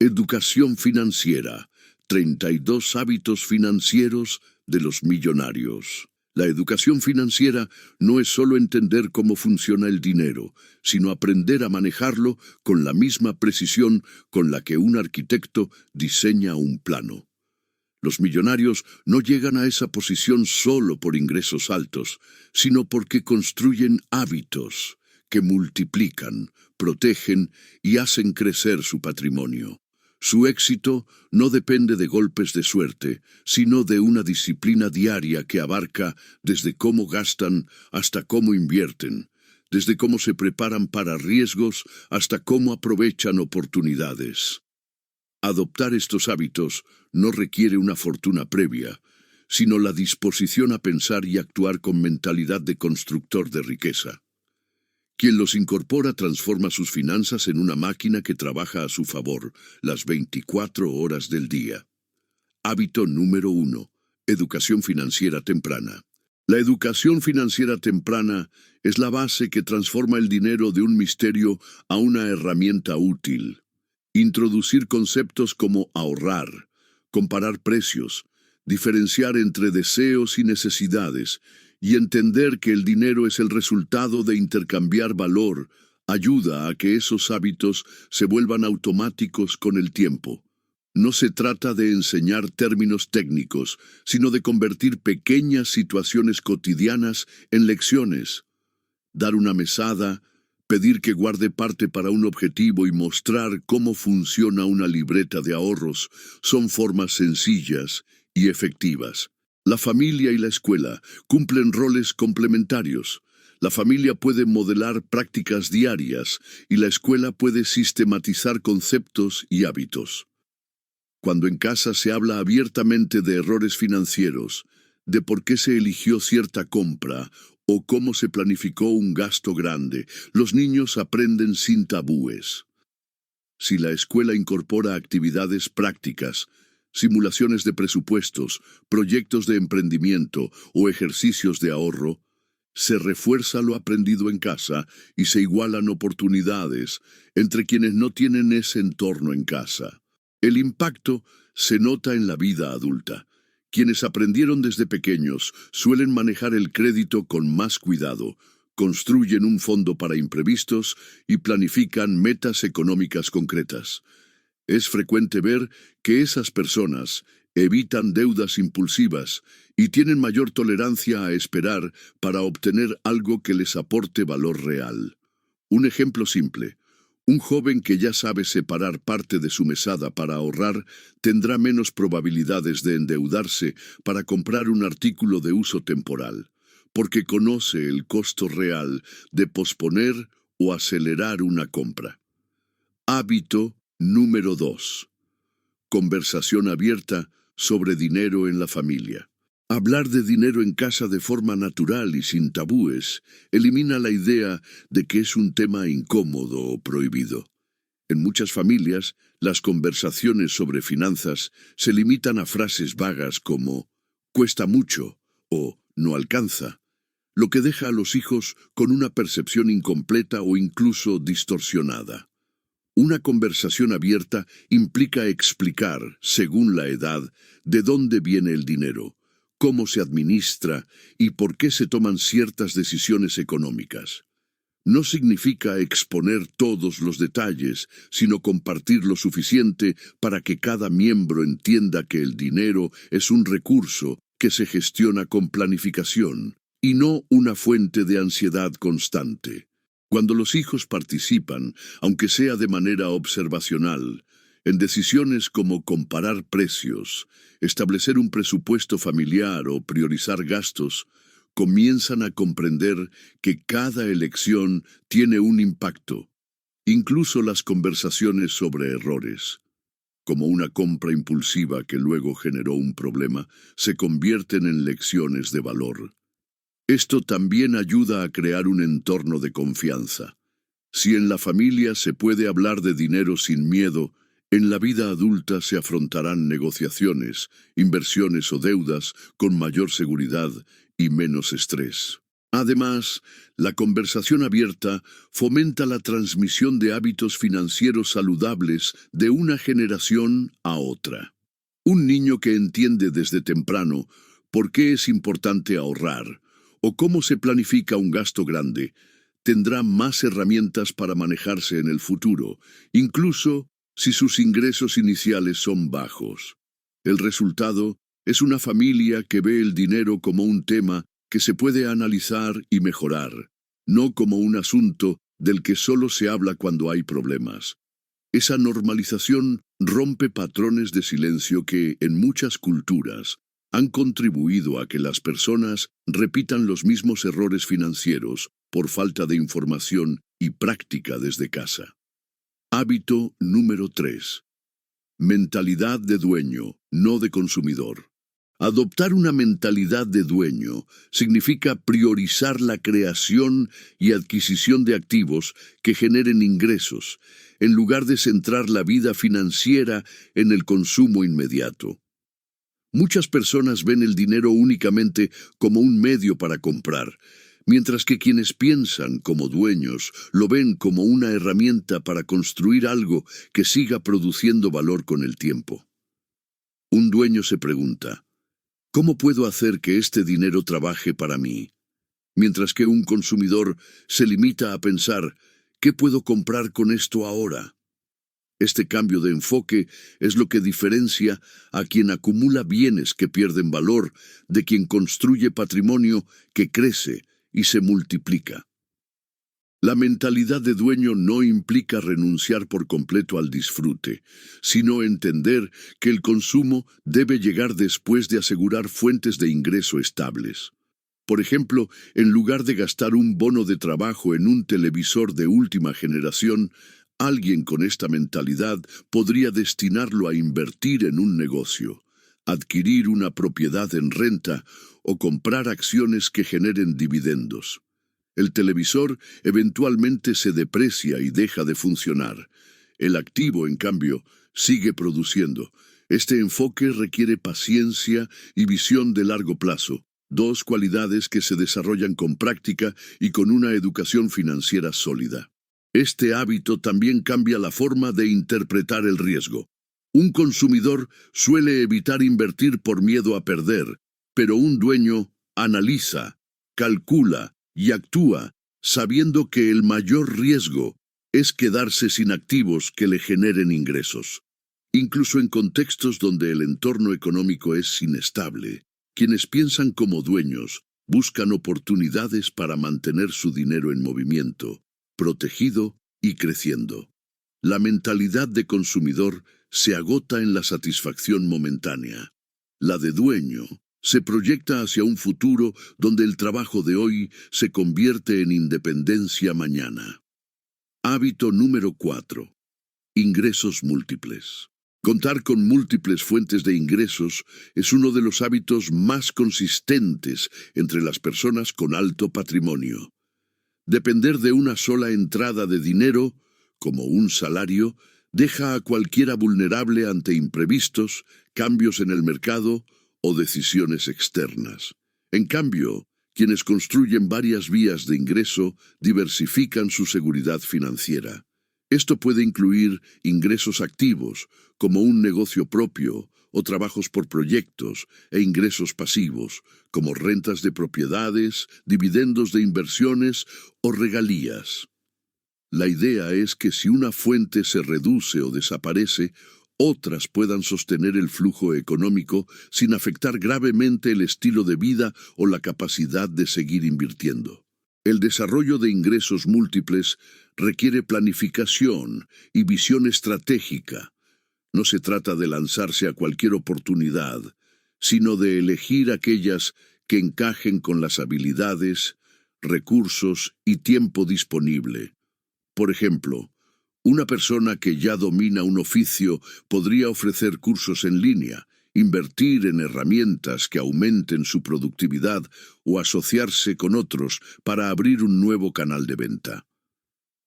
Educación financiera. 32 hábitos financieros de los millonarios. La educación financiera no es solo entender cómo funciona el dinero, sino aprender a manejarlo con la misma precisión con la que un arquitecto diseña un plano. Los millonarios no llegan a esa posición solo por ingresos altos, sino porque construyen hábitos que multiplican, protegen y hacen crecer su patrimonio. Su éxito no depende de golpes de suerte, sino de una disciplina diaria que abarca desde cómo gastan hasta cómo invierten, desde cómo se preparan para riesgos hasta cómo aprovechan oportunidades. Adoptar estos hábitos no requiere una fortuna previa, sino la disposición a pensar y actuar con mentalidad de constructor de riqueza. Quien los incorpora transforma sus finanzas en una máquina que trabaja a su favor las 24 horas del día. Hábito número 1. Educación financiera temprana. La educación financiera temprana es la base que transforma el dinero de un misterio a una herramienta útil. Introducir conceptos como ahorrar, comparar precios, diferenciar entre deseos y necesidades, y entender que el dinero es el resultado de intercambiar valor, ayuda a que esos hábitos se vuelvan automáticos con el tiempo. No se trata de enseñar términos técnicos, sino de convertir pequeñas situaciones cotidianas en lecciones. Dar una mesada, pedir que guarde parte para un objetivo y mostrar cómo funciona una libreta de ahorros son formas sencillas y efectivas. La familia y la escuela cumplen roles complementarios. La familia puede modelar prácticas diarias y la escuela puede sistematizar conceptos y hábitos. Cuando en casa se habla abiertamente de errores financieros, de por qué se eligió cierta compra o cómo se planificó un gasto grande, los niños aprenden sin tabúes. Si la escuela incorpora actividades prácticas, simulaciones de presupuestos, proyectos de emprendimiento o ejercicios de ahorro, se refuerza lo aprendido en casa y se igualan oportunidades entre quienes no tienen ese entorno en casa. El impacto se nota en la vida adulta. Quienes aprendieron desde pequeños suelen manejar el crédito con más cuidado, construyen un fondo para imprevistos y planifican metas económicas concretas. Es frecuente ver que esas personas evitan deudas impulsivas y tienen mayor tolerancia a esperar para obtener algo que les aporte valor real. Un ejemplo simple. Un joven que ya sabe separar parte de su mesada para ahorrar tendrá menos probabilidades de endeudarse para comprar un artículo de uso temporal, porque conoce el costo real de posponer o acelerar una compra. Hábito número 2. Conversación abierta sobre dinero en la familia. Hablar de dinero en casa de forma natural y sin tabúes elimina la idea de que es un tema incómodo o prohibido. En muchas familias, las conversaciones sobre finanzas se limitan a frases vagas como «cuesta mucho» o «no alcanza», lo que deja a los hijos con una percepción incompleta o incluso distorsionada. Una conversación abierta implica explicar, según la edad, de dónde viene el dinero, cómo se administra y por qué se toman ciertas decisiones económicas. No significa exponer todos los detalles, sino compartir lo suficiente para que cada miembro entienda que el dinero es un recurso que se gestiona con planificación y no una fuente de ansiedad constante. Cuando los hijos participan, aunque sea de manera observacional, en decisiones como comparar precios, establecer un presupuesto familiar o priorizar gastos, comienzan a comprender que cada elección tiene un impacto, incluso las conversaciones sobre errores, como una compra impulsiva que luego generó un problema, se convierten en lecciones de valor. Esto también ayuda a crear un entorno de confianza. Si en la familia se puede hablar de dinero sin miedo, en la vida adulta se afrontarán negociaciones, inversiones o deudas con mayor seguridad y menos estrés. Además, la conversación abierta fomenta la transmisión de hábitos financieros saludables de una generación a otra. Un niño que entiende desde temprano por qué es importante ahorrar o cómo se planifica un gasto grande, tendrá más herramientas para manejarse en el futuro, incluso si sus ingresos iniciales son bajos. El resultado es una familia que ve el dinero como un tema que se puede analizar y mejorar, no como un asunto del que solo se habla cuando hay problemas. Esa normalización rompe patrones de silencio que, en muchas culturas, han contribuido a que las personas repitan los mismos errores financieros por falta de información y práctica desde casa. Hábito número 3. Mentalidad de dueño, no de consumidor. Adoptar una mentalidad de dueño significa priorizar la creación y adquisición de activos que generen ingresos, en lugar de centrar la vida financiera en el consumo inmediato. Muchas personas ven el dinero únicamente como un medio para comprar, mientras que quienes piensan como dueños lo ven como una herramienta para construir algo que siga produciendo valor con el tiempo. Un dueño se pregunta: ¿cómo puedo hacer que este dinero trabaje para mí? Mientras que un consumidor se limita a pensar: ¿qué puedo comprar con esto ahora? Este cambio de enfoque es lo que diferencia a quien acumula bienes que pierden valor de quien construye patrimonio que crece y se multiplica. La mentalidad de dueño no implica renunciar por completo al disfrute, sino entender que el consumo debe llegar después de asegurar fuentes de ingreso estables. Por ejemplo, en lugar de gastar un bono de trabajo en un televisor de última generación, alguien con esta mentalidad podría destinarlo a invertir en un negocio, adquirir una propiedad en renta o comprar acciones que generen dividendos. El televisor eventualmente se deprecia y deja de funcionar. El activo, en cambio, sigue produciendo. Este enfoque requiere paciencia y visión de largo plazo, dos cualidades que se desarrollan con práctica y con una educación financiera sólida. Este hábito también cambia la forma de interpretar el riesgo. Un consumidor suele evitar invertir por miedo a perder, pero un dueño analiza, calcula y actúa sabiendo que el mayor riesgo es quedarse sin activos que le generen ingresos. Incluso en contextos donde el entorno económico es inestable, quienes piensan como dueños buscan oportunidades para mantener su dinero en movimiento, protegido y creciendo. La mentalidad de consumidor se agota en la satisfacción momentánea. La de dueño se proyecta hacia un futuro donde el trabajo de hoy se convierte en independencia mañana. Hábito número 4. Ingresos múltiples. Contar con múltiples fuentes de ingresos es uno de los hábitos más consistentes entre las personas con alto patrimonio. Depender de una sola entrada de dinero, como un salario, deja a cualquiera vulnerable ante imprevistos, cambios en el mercado o decisiones externas. En cambio, quienes construyen varias vías de ingreso diversifican su seguridad financiera. Esto puede incluir ingresos activos, como un negocio propio, o trabajos por proyectos, e ingresos pasivos, como rentas de propiedades, dividendos de inversiones o regalías. La idea es que si una fuente se reduce o desaparece, otras puedan sostener el flujo económico sin afectar gravemente el estilo de vida o la capacidad de seguir invirtiendo. El desarrollo de ingresos múltiples requiere planificación y visión estratégica. No se trata de lanzarse a cualquier oportunidad, sino de elegir aquellas que encajen con las habilidades, recursos y tiempo disponible. Por ejemplo, una persona que ya domina un oficio podría ofrecer cursos en línea, invertir en herramientas que aumenten su productividad o asociarse con otros para abrir un nuevo canal de venta.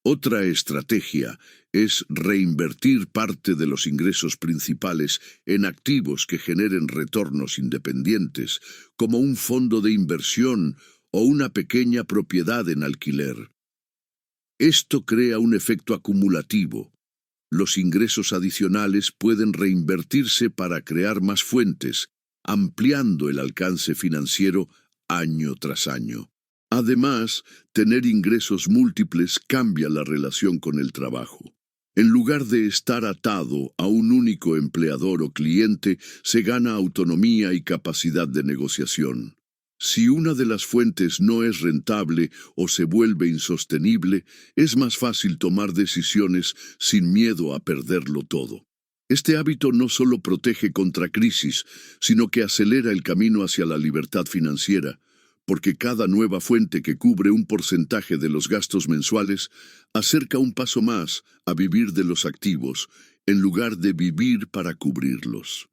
Otra estrategia es reinvertir parte de los ingresos principales en activos que generen retornos independientes, como un fondo de inversión o una pequeña propiedad en alquiler. Esto crea un efecto acumulativo. Los ingresos adicionales pueden reinvertirse para crear más fuentes, ampliando el alcance financiero año tras año. Además, tener ingresos múltiples cambia la relación con el trabajo. En lugar de estar atado a un único empleador o cliente, se gana autonomía y capacidad de negociación. Si una de las fuentes no es rentable o se vuelve insostenible, es más fácil tomar decisiones sin miedo a perderlo todo. Este hábito no solo protege contra crisis, sino que acelera el camino hacia la libertad financiera, porque cada nueva fuente que cubre un porcentaje de los gastos mensuales acerca un paso más a vivir de los activos, en lugar de vivir para cubrirlos.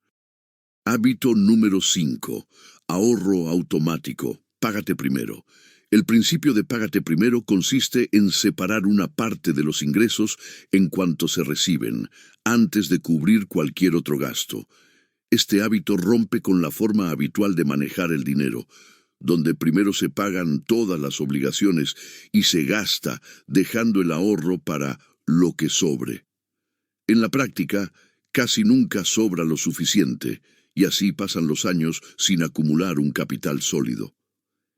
Hábito número 5. Ahorro automático. Págate primero. El principio de págate primero consiste en separar una parte de los ingresos en cuanto se reciben, antes de cubrir cualquier otro gasto. Este hábito rompe con la forma habitual de manejar el dinero, donde primero se pagan todas las obligaciones y se gasta, dejando el ahorro para lo que sobre. En la práctica, casi nunca sobra lo suficiente, y así pasan los años sin acumular un capital sólido.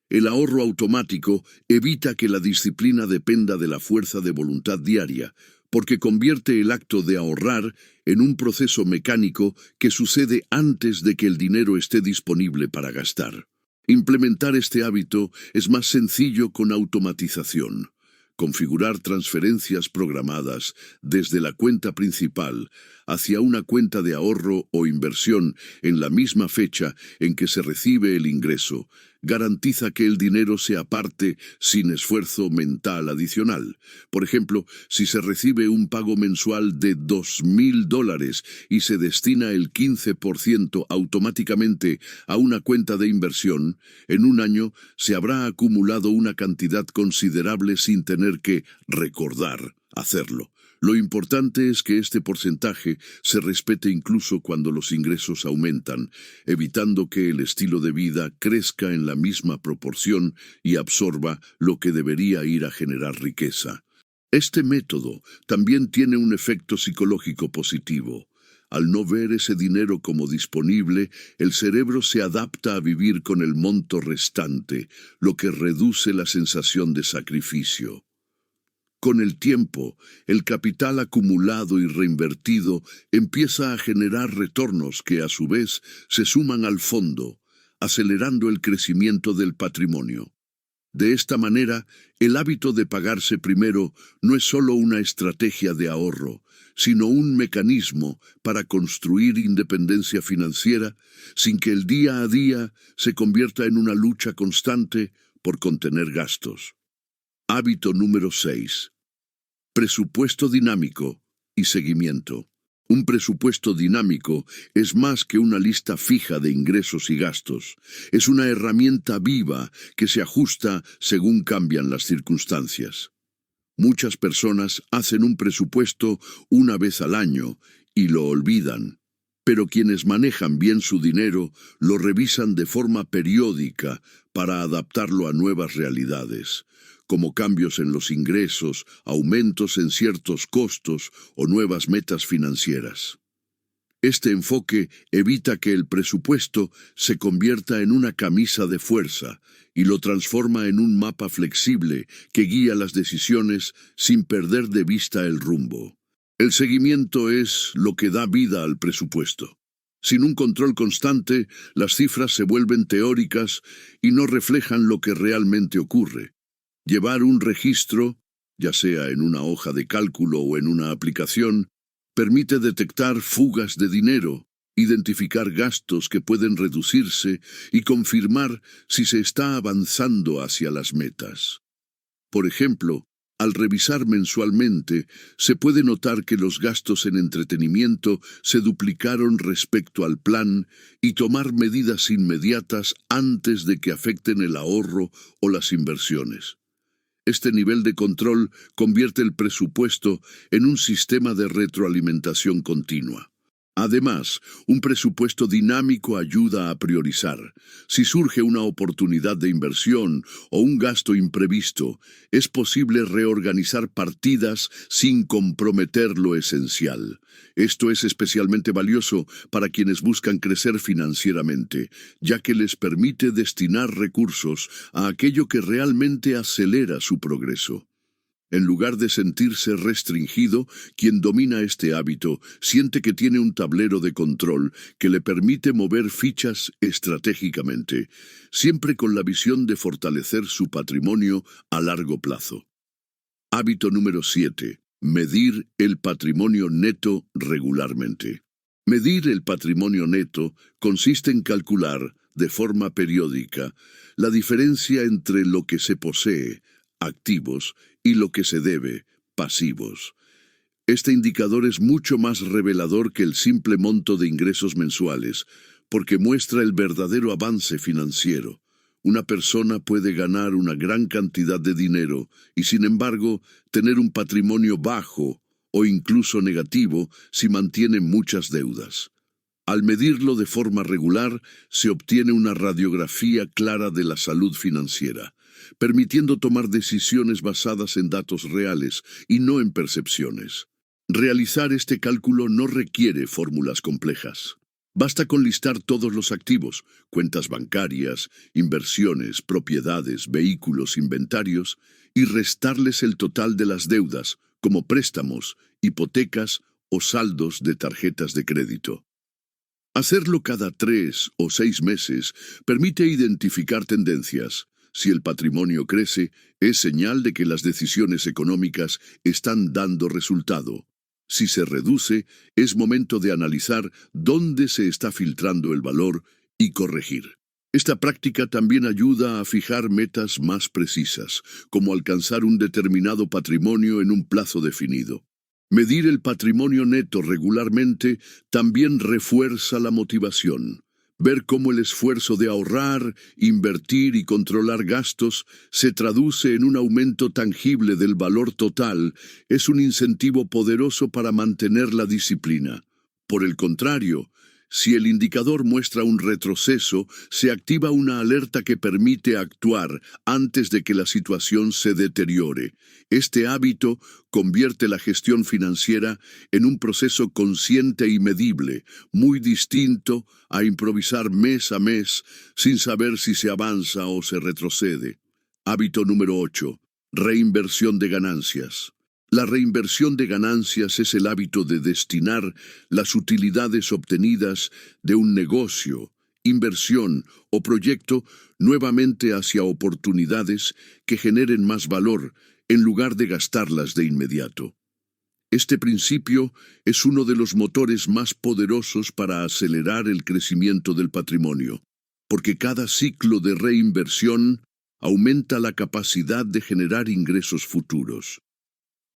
El ahorro automático evita que la disciplina dependa de la fuerza de voluntad diaria, porque convierte el acto de ahorrar en un proceso mecánico que sucede antes de que el dinero esté disponible para gastar. Implementar este hábito es más sencillo con automatización. Configurar transferencias programadas desde la cuenta principal hacia una cuenta de ahorro o inversión en la misma fecha en que se recibe el ingreso garantiza que el dinero se aparte sin esfuerzo mental adicional. Por ejemplo, si se recibe un pago mensual de $2,000 y se destina el 15% automáticamente a una cuenta de inversión, en un año se habrá acumulado una cantidad considerable sin tener que recordar hacerlo. Lo importante es que este porcentaje se respete incluso cuando los ingresos aumentan, evitando que el estilo de vida crezca en la misma proporción y absorba lo que debería ir a generar riqueza. Este método también tiene un efecto psicológico positivo. Al no ver ese dinero como disponible, el cerebro se adapta a vivir con el monto restante, lo que reduce la sensación de sacrificio. Con el tiempo, el capital acumulado y reinvertido empieza a generar retornos que a su vez se suman al fondo, acelerando el crecimiento del patrimonio. De esta manera, el hábito de pagarse primero no es solo una estrategia de ahorro, sino un mecanismo para construir independencia financiera sin que el día a día se convierta en una lucha constante por contener gastos. Hábito número 6. Presupuesto dinámico y seguimiento. Un presupuesto dinámico es más que una lista fija de ingresos y gastos. Es una herramienta viva que se ajusta según cambian las circunstancias. Muchas personas hacen un presupuesto una vez al año y lo olvidan. Pero quienes manejan bien su dinero lo revisan de forma periódica para adaptarlo a nuevas realidades, como cambios en los ingresos, aumentos en ciertos costos o nuevas metas financieras. Este enfoque evita que el presupuesto se convierta en una camisa de fuerza y lo transforma en un mapa flexible que guía las decisiones sin perder de vista el rumbo. El seguimiento es lo que da vida al presupuesto. Sin un control constante, las cifras se vuelven teóricas y no reflejan lo que realmente ocurre. Llevar un registro, ya sea en una hoja de cálculo o en una aplicación, permite detectar fugas de dinero, identificar gastos que pueden reducirse y confirmar si se está avanzando hacia las metas. Por ejemplo, al revisar mensualmente, se puede notar que los gastos en entretenimiento se duplicaron respecto al plan y tomar medidas inmediatas antes de que afecten el ahorro o las inversiones. Este nivel de control convierte el presupuesto en un sistema de retroalimentación continua. Además, un presupuesto dinámico ayuda a priorizar. Si surge una oportunidad de inversión o un gasto imprevisto, es posible reorganizar partidas sin comprometer lo esencial. Esto es especialmente valioso para quienes buscan crecer financieramente, ya que les permite destinar recursos a aquello que realmente acelera su progreso. En lugar de sentirse restringido, quien domina este hábito siente que tiene un tablero de control que le permite mover fichas estratégicamente, siempre con la visión de fortalecer su patrimonio a largo plazo. Hábito número 7. Medir el patrimonio neto regularmente. Medir el patrimonio neto consiste en calcular, de forma periódica, la diferencia entre lo que se posee, activos, y lo que se debe, pasivos. Este indicador es mucho más revelador que el simple monto de ingresos mensuales, porque muestra el verdadero avance financiero. Una persona puede ganar una gran cantidad de dinero y, sin embargo, tener un patrimonio bajo o incluso negativo si mantiene muchas deudas. Al medirlo de forma regular, se obtiene una radiografía clara de la salud financiera, permitiendo tomar decisiones basadas en datos reales y no en percepciones. Realizar este cálculo no requiere fórmulas complejas. Basta con listar todos los activos, cuentas bancarias, inversiones, propiedades, vehículos, inventarios, y restarles el total de las deudas, como préstamos, hipotecas o saldos de tarjetas de crédito. Hacerlo cada 3 o 6 meses permite identificar tendencias. Si el patrimonio crece, es señal de que las decisiones económicas están dando resultado. Si se reduce, es momento de analizar dónde se está filtrando el valor y corregir. Esta práctica también ayuda a fijar metas más precisas, como alcanzar un determinado patrimonio en un plazo definido. Medir el patrimonio neto regularmente también refuerza la motivación. Ver cómo el esfuerzo de ahorrar, invertir y controlar gastos se traduce en un aumento tangible del valor total es un incentivo poderoso para mantener la disciplina. Por el contrario, si el indicador muestra un retroceso, se activa una alerta que permite actuar antes de que la situación se deteriore. Este hábito convierte la gestión financiera en un proceso consciente y medible, muy distinto a improvisar mes a mes sin saber si se avanza o se retrocede. Hábito número 8. Reinversión de ganancias. La reinversión de ganancias es el hábito de destinar las utilidades obtenidas de un negocio, inversión o proyecto nuevamente hacia oportunidades que generen más valor en lugar de gastarlas de inmediato. Este principio es uno de los motores más poderosos para acelerar el crecimiento del patrimonio, porque cada ciclo de reinversión aumenta la capacidad de generar ingresos futuros.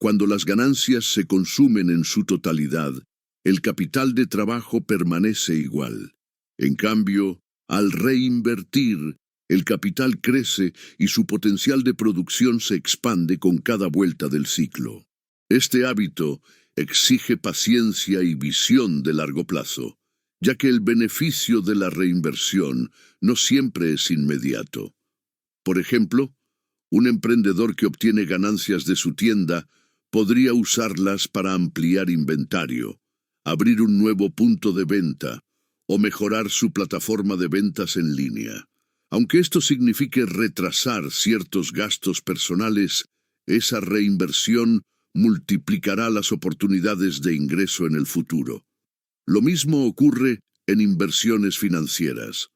Cuando las ganancias se consumen en su totalidad, el capital de trabajo permanece igual. En cambio, al reinvertir, el capital crece y su potencial de producción se expande con cada vuelta del ciclo. Este hábito exige paciencia y visión de largo plazo, ya que el beneficio de la reinversión no siempre es inmediato. Por ejemplo, un emprendedor que obtiene ganancias de su tienda podría usarlas para ampliar inventario, abrir un nuevo punto de venta o mejorar su plataforma de ventas en línea. Aunque esto signifique retrasar ciertos gastos personales, esa reinversión multiplicará las oportunidades de ingreso en el futuro. Lo mismo ocurre en inversiones financieras.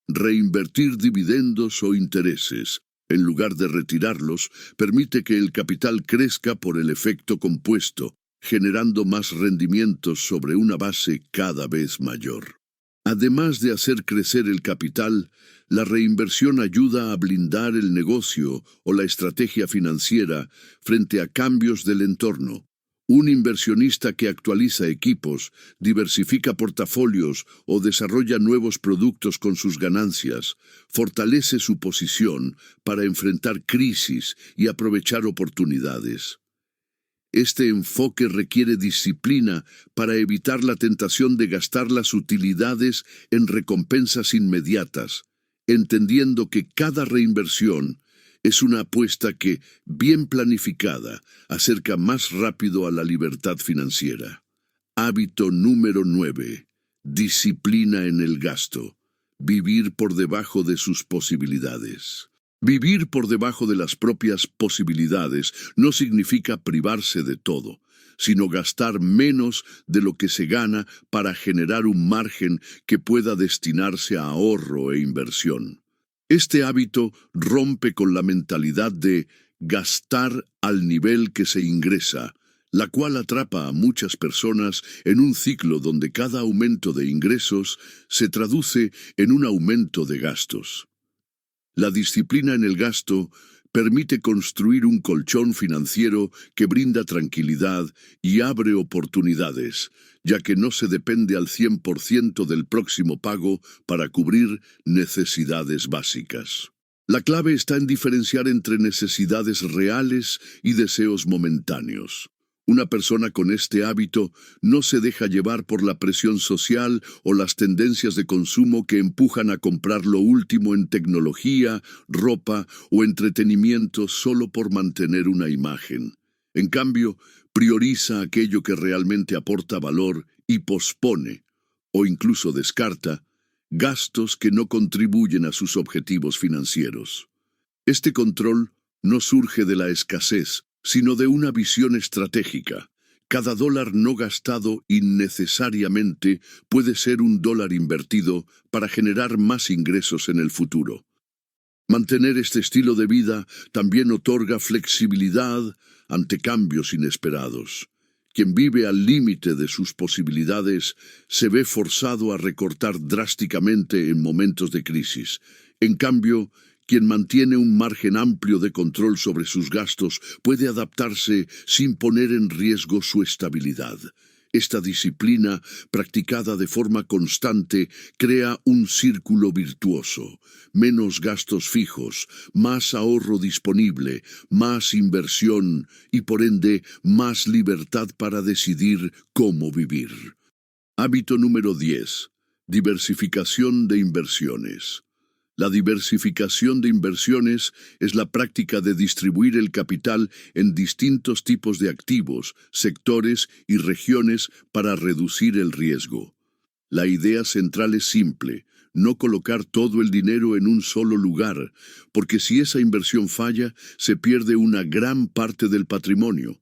Reinvertir dividendos o intereses, en lugar de retirarlos, permite que el capital crezca por el efecto compuesto, generando más rendimientos sobre una base cada vez mayor. Además de hacer crecer el capital, la reinversión ayuda a blindar el negocio o la estrategia financiera frente a cambios del entorno. Un inversionista que actualiza equipos, diversifica portafolios o desarrolla nuevos productos con sus ganancias, fortalece su posición para enfrentar crisis y aprovechar oportunidades. Este enfoque requiere disciplina para evitar la tentación de gastar las utilidades en recompensas inmediatas, entendiendo que cada reinversión es una apuesta que, bien planificada, acerca más rápido a la libertad financiera. Hábito número 9. Disciplina en el gasto. Vivir por debajo de sus posibilidades. Vivir por debajo de las propias posibilidades no significa privarse de todo, sino gastar menos de lo que se gana para generar un margen que pueda destinarse a ahorro e inversión. Este hábito rompe con la mentalidad de gastar al nivel que se ingresa, la cual atrapa a muchas personas en un ciclo donde cada aumento de ingresos se traduce en un aumento de gastos. La disciplina en el gasto permite construir un colchón financiero que brinda tranquilidad y abre oportunidades, ya que no se depende al 100% del próximo pago para cubrir necesidades básicas. La clave está en diferenciar entre necesidades reales y deseos momentáneos. Una persona con este hábito no se deja llevar por la presión social o las tendencias de consumo que empujan a comprar lo último en tecnología, ropa o entretenimiento solo por mantener una imagen. En cambio, prioriza aquello que realmente aporta valor y pospone, o incluso descarta, gastos que no contribuyen a sus objetivos financieros. Este control no surge de la escasez, sino de una visión estratégica. Cada dólar no gastado innecesariamente puede ser un dólar invertido para generar más ingresos en el futuro. Mantener este estilo de vida también otorga flexibilidad ante cambios inesperados. Quien vive al límite de sus posibilidades se ve forzado a recortar drásticamente en momentos de crisis. En cambio, quien mantiene un margen amplio de control sobre sus gastos puede adaptarse sin poner en riesgo su estabilidad. Esta disciplina, practicada de forma constante, crea un círculo virtuoso. Menos gastos fijos, más ahorro disponible, más inversión y, por ende, más libertad para decidir cómo vivir. Hábito número 10. Diversificación de inversiones. La diversificación de inversiones es la práctica de distribuir el capital en distintos tipos de activos, sectores y regiones para reducir el riesgo. La idea central es simple: no colocar todo el dinero en un solo lugar, porque si esa inversión falla, se pierde una gran parte del patrimonio.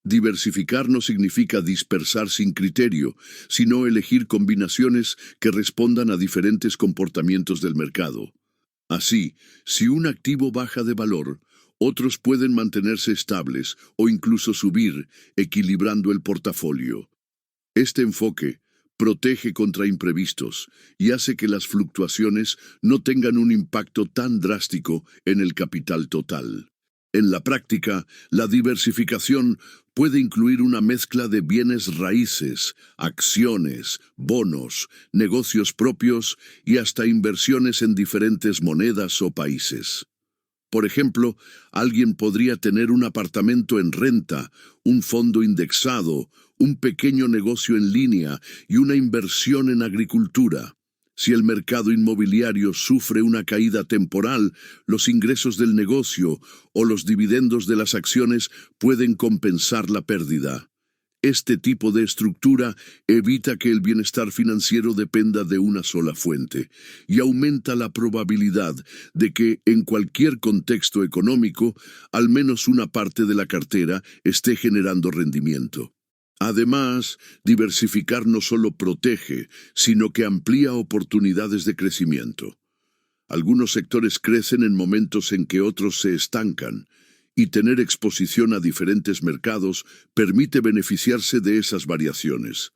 Diversificar no significa dispersar sin criterio, sino elegir combinaciones que respondan a diferentes comportamientos del mercado. Así, si un activo baja de valor, otros pueden mantenerse estables o incluso subir, equilibrando el portafolio. Este enfoque protege contra imprevistos y hace que las fluctuaciones no tengan un impacto tan drástico en el capital total. En la práctica, la diversificación puede incluir una mezcla de bienes raíces, acciones, bonos, negocios propios y hasta inversiones en diferentes monedas o países. Por ejemplo, alguien podría tener un apartamento en renta, un fondo indexado, un pequeño negocio en línea y una inversión en agricultura. Si el mercado inmobiliario sufre una caída temporal, los ingresos del negocio o los dividendos de las acciones pueden compensar la pérdida. Este tipo de estructura evita que el bienestar financiero dependa de una sola fuente y aumenta la probabilidad de que, en cualquier contexto económico, al menos una parte de la cartera esté generando rendimiento. Además, diversificar no solo protege, sino que amplía oportunidades de crecimiento. Algunos sectores crecen en momentos en que otros se estancan, y tener exposición a diferentes mercados permite beneficiarse de esas variaciones.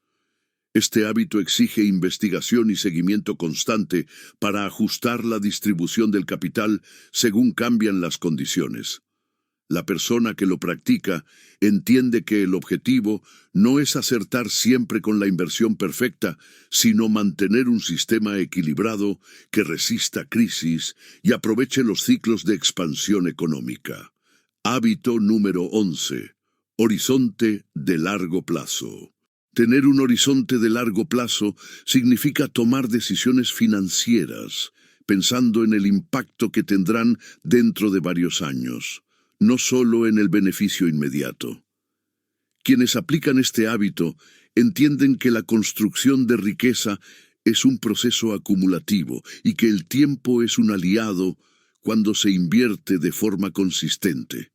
Este hábito exige investigación y seguimiento constante para ajustar la distribución del capital según cambian las condiciones. La persona que lo practica entiende que el objetivo no es acertar siempre con la inversión perfecta, sino mantener un sistema equilibrado que resista crisis y aproveche los ciclos de expansión económica. Hábito número 11. Horizonte de largo plazo. Tener un horizonte de largo plazo significa tomar decisiones financieras, pensando en el impacto que tendrán dentro de varios años, no solo en el beneficio inmediato. Quienes aplican este hábito entienden que la construcción de riqueza es un proceso acumulativo y que el tiempo es un aliado cuando se invierte de forma consistente.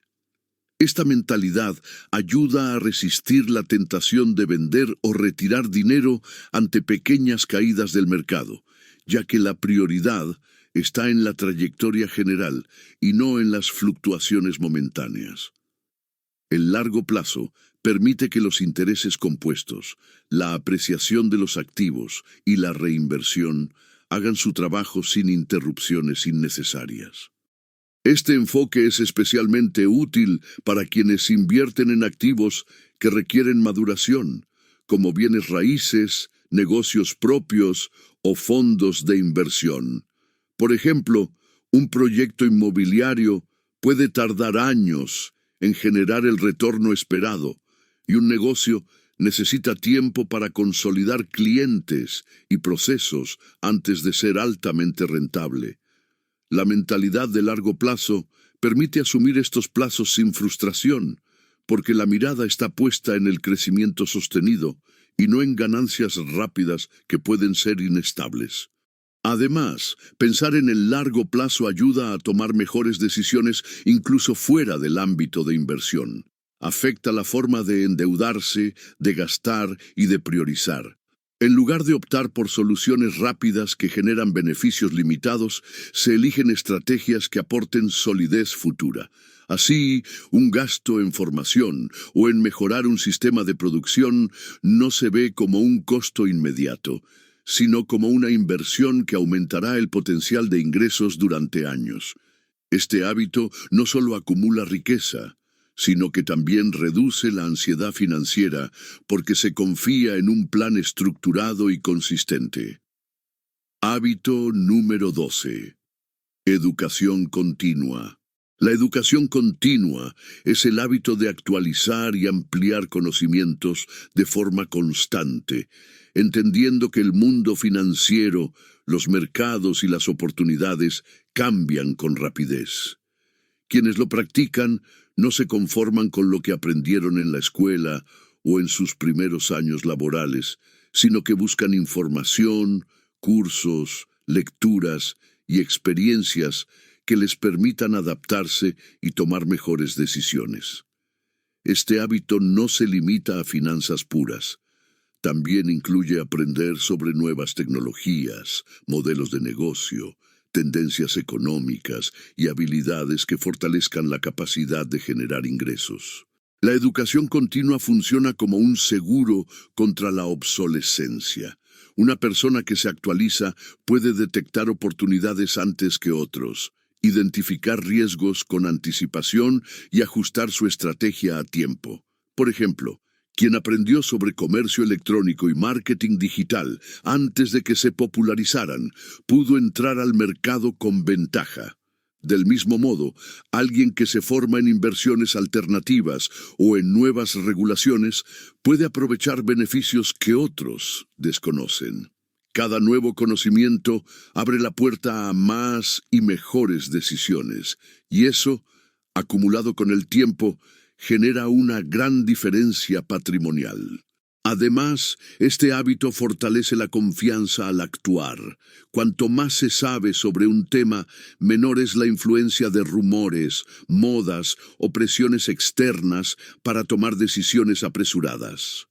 Esta mentalidad ayuda a resistir la tentación de vender o retirar dinero ante pequeñas caídas del mercado, ya que la prioridad está en la trayectoria general y no en las fluctuaciones momentáneas. El largo plazo permite que los intereses compuestos, la apreciación de los activos y la reinversión hagan su trabajo sin interrupciones innecesarias. Este enfoque es especialmente útil para quienes invierten en activos que requieren maduración, como bienes raíces, negocios propios o fondos de inversión. Por ejemplo, un proyecto inmobiliario puede tardar años en generar el retorno esperado, y un negocio necesita tiempo para consolidar clientes y procesos antes de ser altamente rentable. La mentalidad de largo plazo permite asumir estos plazos sin frustración, porque la mirada está puesta en el crecimiento sostenido y no en ganancias rápidas que pueden ser inestables. Además, pensar en el largo plazo ayuda a tomar mejores decisiones incluso fuera del ámbito de inversión. Afecta la forma de endeudarse, de gastar y de priorizar. En lugar de optar por soluciones rápidas que generan beneficios limitados, se eligen estrategias que aporten solidez futura. Así, un gasto en formación o en mejorar un sistema de producción no se ve como un costo inmediato, sino como una inversión que aumentará el potencial de ingresos durante años. Este hábito no solo acumula riqueza, sino que también reduce la ansiedad financiera porque se confía en un plan estructurado y consistente. Hábito número 12. Educación continua. La educación continua es el hábito de actualizar y ampliar conocimientos de forma constante, entendiendo que el mundo financiero, los mercados y las oportunidades cambian con rapidez. Quienes lo practican no se conforman con lo que aprendieron en la escuela o en sus primeros años laborales, sino que buscan información, cursos, lecturas y experiencias que les permitan adaptarse y tomar mejores decisiones. Este hábito no se limita a finanzas puras. También incluye aprender sobre nuevas tecnologías, modelos de negocio, tendencias económicas y habilidades que fortalezcan la capacidad de generar ingresos. La educación continua funciona como un seguro contra la obsolescencia. Una persona que se actualiza puede detectar oportunidades antes que otros, identificar riesgos con anticipación y ajustar su estrategia a tiempo. Por ejemplo, quien aprendió sobre comercio electrónico y marketing digital antes de que se popularizaran, pudo entrar al mercado con ventaja. Del mismo modo, alguien que se forma en inversiones alternativas o en nuevas regulaciones puede aprovechar beneficios que otros desconocen. Cada nuevo conocimiento abre la puerta a más y mejores decisiones, y eso, acumulado con el tiempo, genera una gran diferencia patrimonial. Además, este hábito fortalece la confianza al actuar. Cuanto más se sabe sobre un tema, menor es la influencia de rumores, modas o presiones externas para tomar decisiones apresuradas.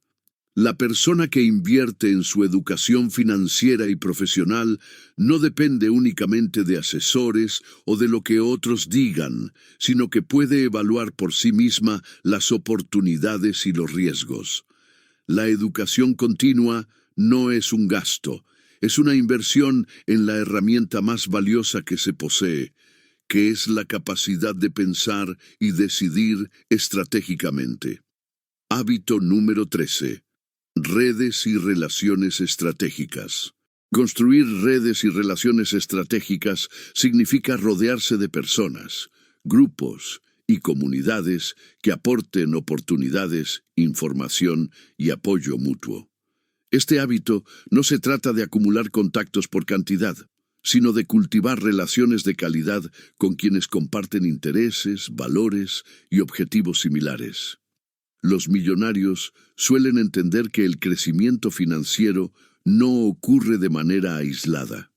La persona que invierte en su educación financiera y profesional no depende únicamente de asesores o de lo que otros digan, sino que puede evaluar por sí misma las oportunidades y los riesgos. La educación continua no es un gasto, es una inversión en la herramienta más valiosa que se posee, que es la capacidad de pensar y decidir estratégicamente. Hábito número 13. Redes y relaciones estratégicas. Construir redes y relaciones estratégicas significa rodearse de personas, grupos y comunidades que aporten oportunidades, información y apoyo mutuo. Este hábito no se trata de acumular contactos por cantidad, sino de cultivar relaciones de calidad con quienes comparten intereses, valores y objetivos similares. Los millonarios suelen entender que el crecimiento financiero no ocurre de manera aislada.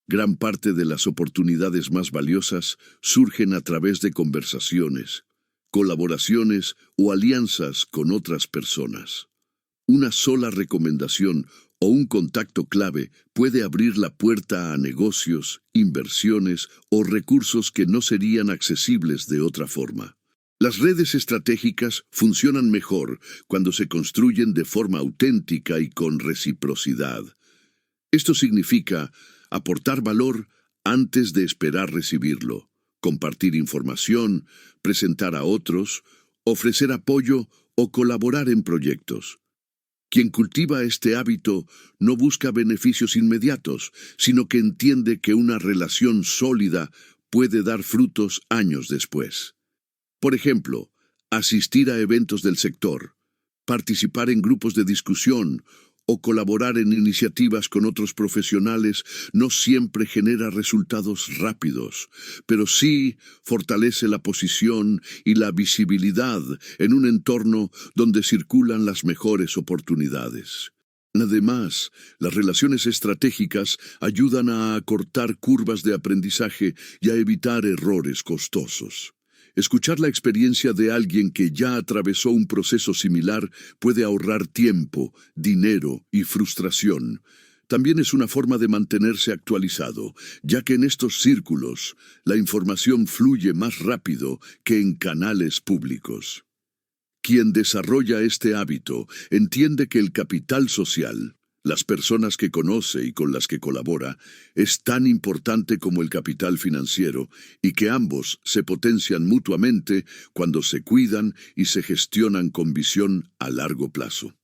Gran parte de las oportunidades más valiosas surgen a través de conversaciones, colaboraciones o alianzas con otras personas. Una sola recomendación o un contacto clave puede abrir la puerta a negocios, inversiones o recursos que no serían accesibles de otra forma. Las redes estratégicas funcionan mejor cuando se construyen de forma auténtica y con reciprocidad. Esto significa aportar valor antes de esperar recibirlo, compartir información, presentar a otros, ofrecer apoyo o colaborar en proyectos. Quien cultiva este hábito no busca beneficios inmediatos, sino que entiende que una relación sólida puede dar frutos años después. Por ejemplo, asistir a eventos del sector, participar en grupos de discusión o colaborar en iniciativas con otros profesionales no siempre genera resultados rápidos, pero sí fortalece la posición y la visibilidad en un entorno donde circulan las mejores oportunidades. Además, las relaciones estratégicas ayudan a acortar curvas de aprendizaje y a evitar errores costosos. Escuchar la experiencia de alguien que ya atravesó un proceso similar puede ahorrar tiempo, dinero y frustración. También es una forma de mantenerse actualizado, ya que en estos círculos la información fluye más rápido que en canales públicos. Quien desarrolla este hábito entiende que el capital social, las personas que conoce y con las que colabora, es tan importante como el capital financiero y que ambos se potencian mutuamente cuando se cuidan y se gestionan con visión a largo plazo.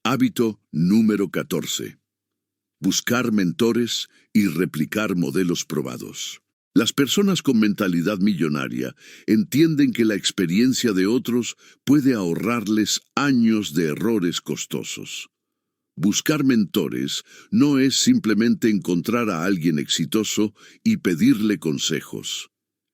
Hábito número 14. Buscar mentores y replicar modelos probados. Las personas con mentalidad millonaria entienden que la experiencia de otros puede ahorrarles años de errores costosos. Buscar mentores no es simplemente encontrar a alguien exitoso y pedirle consejos.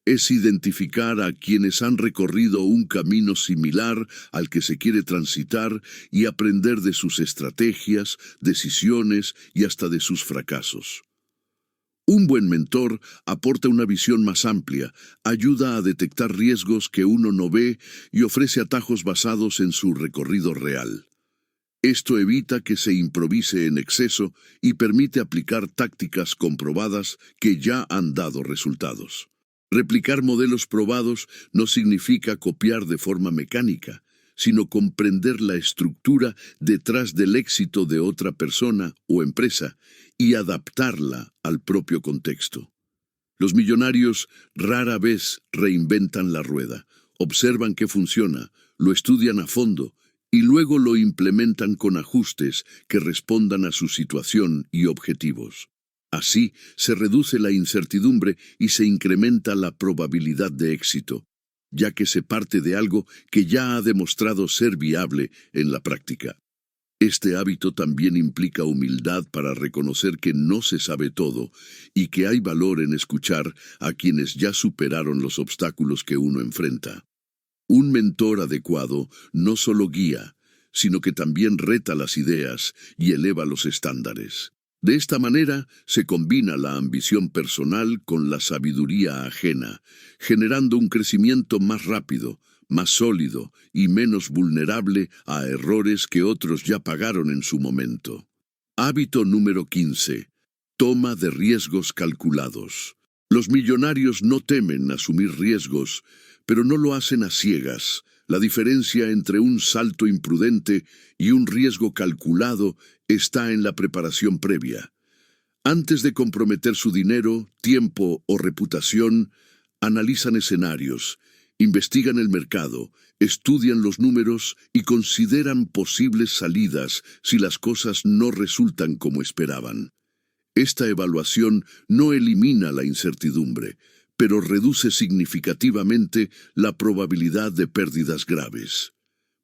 Es identificar a quienes han recorrido un camino similar al que se quiere transitar y aprender de sus estrategias, decisiones y hasta de sus fracasos. Un buen mentor aporta una visión más amplia, ayuda a detectar riesgos que uno no ve y ofrece atajos basados en su recorrido real. Esto evita que se improvise en exceso y permite aplicar tácticas comprobadas que ya han dado resultados. Replicar modelos probados no significa copiar de forma mecánica, sino comprender la estructura detrás del éxito de otra persona o empresa y adaptarla al propio contexto. Los millonarios rara vez reinventan la rueda, observan qué funciona, lo estudian a fondo y luego lo implementan con ajustes que respondan a su situación y objetivos. Así se reduce la incertidumbre y se incrementa la probabilidad de éxito, ya que se parte de algo que ya ha demostrado ser viable en la práctica. Este hábito también implica humildad para reconocer que no se sabe todo y que hay valor en escuchar a quienes ya superaron los obstáculos que uno enfrenta. Un mentor adecuado no solo guía, sino que también reta las ideas y eleva los estándares. De esta manera se combina la ambición personal con la sabiduría ajena, generando un crecimiento más rápido, más sólido y menos vulnerable a errores que otros ya pagaron en su momento. Hábito número 15. Toma de riesgos calculados. Los millonarios no temen asumir riesgos, pero no lo hacen a ciegas. La diferencia entre un salto imprudente y un riesgo calculado está en la preparación previa. Antes de comprometer su dinero, tiempo o reputación, analizan escenarios, investigan el mercado, estudian los números y consideran posibles salidas si las cosas no resultan como esperaban. Esta evaluación no elimina la incertidumbre, pero reduce significativamente la probabilidad de pérdidas graves.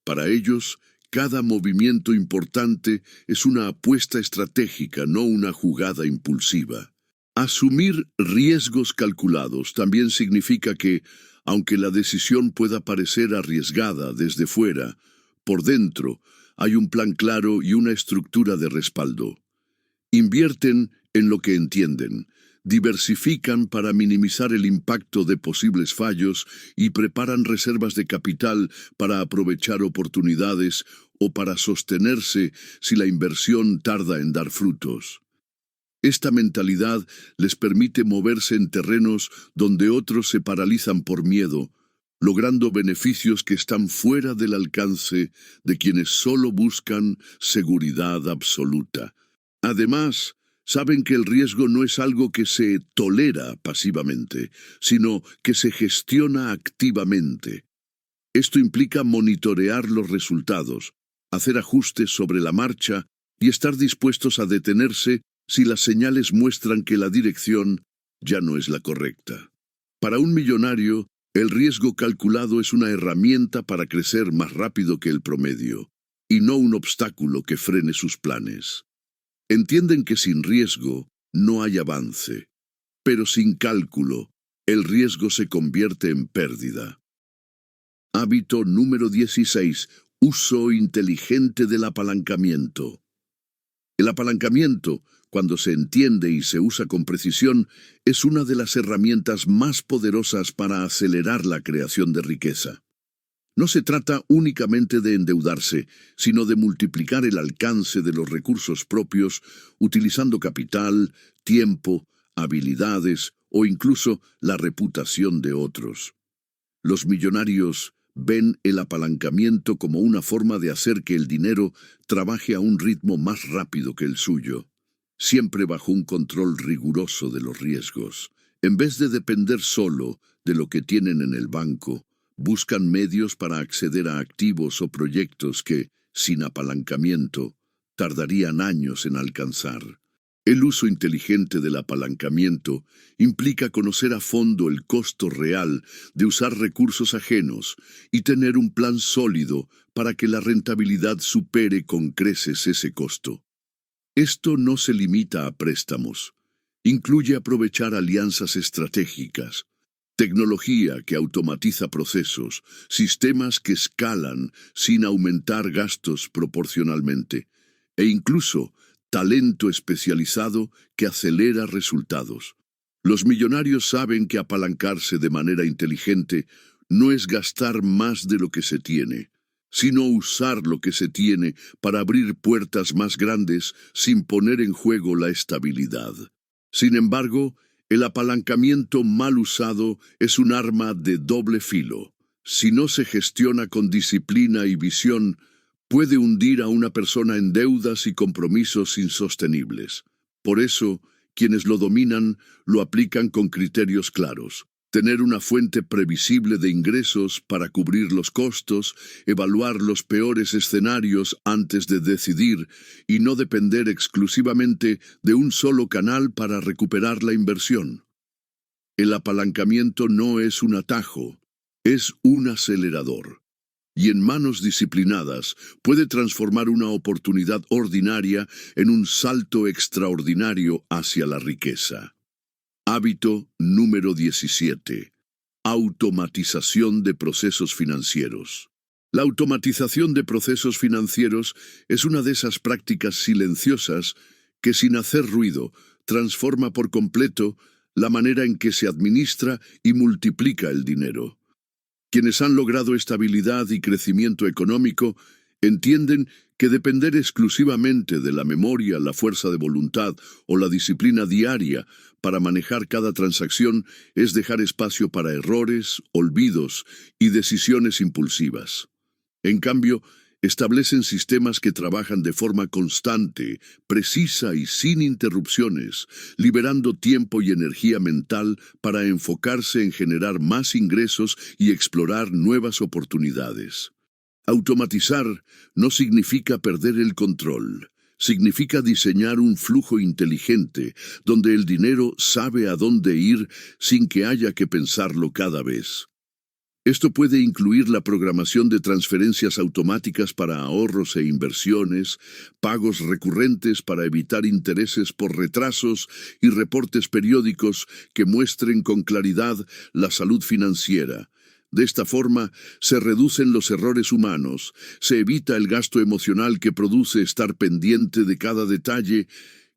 Para ellos, cada movimiento importante es una apuesta estratégica, no una jugada impulsiva. Asumir riesgos calculados también significa que, aunque la decisión pueda parecer arriesgada desde fuera, por dentro hay un plan claro y una estructura de respaldo. Invierten en lo que entienden, diversifican para minimizar el impacto de posibles fallos y preparan reservas de capital para aprovechar oportunidades o para sostenerse si la inversión tarda en dar frutos. Esta mentalidad les permite moverse en terrenos donde otros se paralizan por miedo, logrando beneficios que están fuera del alcance de quienes solo buscan seguridad absoluta. Además, saben que el riesgo no es algo que se tolera pasivamente, sino que se gestiona activamente. Esto implica monitorear los resultados, hacer ajustes sobre la marcha y estar dispuestos a detenerse si las señales muestran que la dirección ya no es la correcta. Para un millonario, el riesgo calculado es una herramienta para crecer más rápido que el promedio, y no un obstáculo que frene sus planes. Entienden que sin riesgo no hay avance, pero sin cálculo, el riesgo se convierte en pérdida. Hábito número 16. Uso inteligente del apalancamiento. El apalancamiento, cuando se entiende y se usa con precisión, es una de las herramientas más poderosas para acelerar la creación de riqueza. No se trata únicamente de endeudarse, sino de multiplicar el alcance de los recursos propios utilizando capital, tiempo, habilidades o incluso la reputación de otros. Los millonarios ven el apalancamiento como una forma de hacer que el dinero trabaje a un ritmo más rápido que el suyo, siempre bajo un control riguroso de los riesgos. En vez de depender solo de lo que tienen en el banco, buscan medios para acceder a activos o proyectos que, sin apalancamiento, tardarían años en alcanzar. El uso inteligente del apalancamiento implica conocer a fondo el costo real de usar recursos ajenos y tener un plan sólido para que la rentabilidad supere con creces ese costo. Esto no se limita a préstamos. Incluye aprovechar alianzas estratégicas, tecnología que automatiza procesos, sistemas que escalan sin aumentar gastos proporcionalmente, e incluso talento especializado que acelera resultados. Los millonarios saben que apalancarse de manera inteligente no es gastar más de lo que se tiene, sino usar lo que se tiene para abrir puertas más grandes sin poner en juego la estabilidad. Sin embargo, el apalancamiento mal usado es un arma de doble filo. Si no se gestiona con disciplina y visión, puede hundir a una persona en deudas y compromisos insostenibles. Por eso, quienes lo dominan lo aplican con criterios claros. Tener una fuente previsible de ingresos para cubrir los costos, evaluar los peores escenarios antes de decidir y no depender exclusivamente de un solo canal para recuperar la inversión. El apalancamiento no es un atajo, es un acelerador. Y en manos disciplinadas puede transformar una oportunidad ordinaria en un salto extraordinario hacia la riqueza. Hábito número 17. Automatización de procesos financieros. La automatización de procesos financieros es una de esas prácticas silenciosas que, sin hacer ruido, transforma por completo la manera en que se administra y multiplica el dinero. Quienes han logrado estabilidad y crecimiento económico entienden que depender exclusivamente de la memoria, la fuerza de voluntad o la disciplina diaria para manejar cada transacción es dejar espacio para errores, olvidos y decisiones impulsivas. En cambio, establecen sistemas que trabajan de forma constante, precisa y sin interrupciones, liberando tiempo y energía mental para enfocarse en generar más ingresos y explorar nuevas oportunidades. Automatizar no significa perder el control, Significa diseñar un flujo inteligente, donde el dinero sabe a dónde ir sin que haya que pensarlo cada vez. Esto puede incluir la programación de transferencias automáticas para ahorros e inversiones, pagos recurrentes para evitar intereses por retrasos y reportes periódicos que muestren con claridad la salud financiera. De esta forma, se reducen los errores humanos, se evita el gasto emocional que produce estar pendiente de cada detalle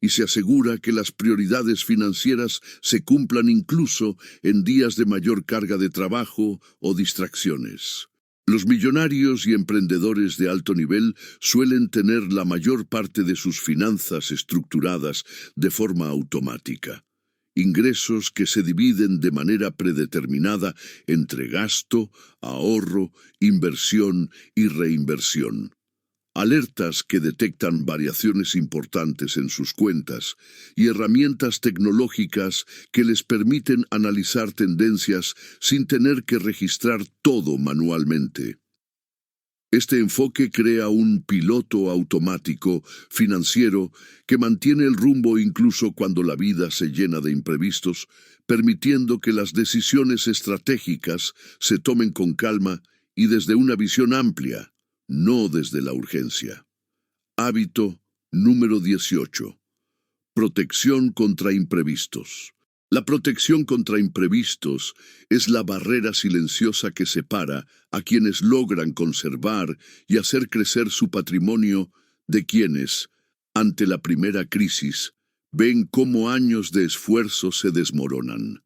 y se asegura que las prioridades financieras se cumplan incluso en días de mayor carga de trabajo o distracciones. Los millonarios y emprendedores de alto nivel suelen tener la mayor parte de sus finanzas estructuradas de forma automática. Ingresos que se dividen de manera predeterminada entre gasto, ahorro, inversión y reinversión. Alertas que detectan variaciones importantes en sus cuentas y herramientas tecnológicas que les permiten analizar tendencias sin tener que registrar todo manualmente. Este enfoque crea un piloto automático financiero que mantiene el rumbo incluso cuando la vida se llena de imprevistos, permitiendo que las decisiones estratégicas se tomen con calma y desde una visión amplia, no desde la urgencia. Hábito número 18. Protección contra imprevistos. La protección contra imprevistos es la barrera silenciosa que separa a quienes logran conservar y hacer crecer su patrimonio de quienes, ante la primera crisis, ven cómo años de esfuerzo se desmoronan.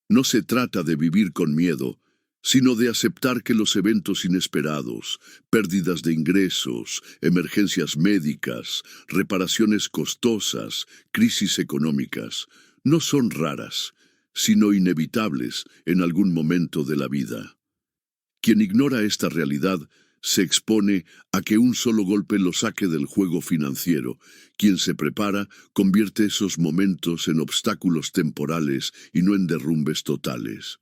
No se trata de vivir con miedo, sino de aceptar que los eventos inesperados, pérdidas de ingresos, emergencias médicas, reparaciones costosas, crisis económicas, no son raras, sino inevitables en algún momento de la vida. Quien ignora esta realidad se expone a que un solo golpe lo saque del juego financiero. Quien se prepara convierte esos momentos en obstáculos temporales y no en derrumbes totales.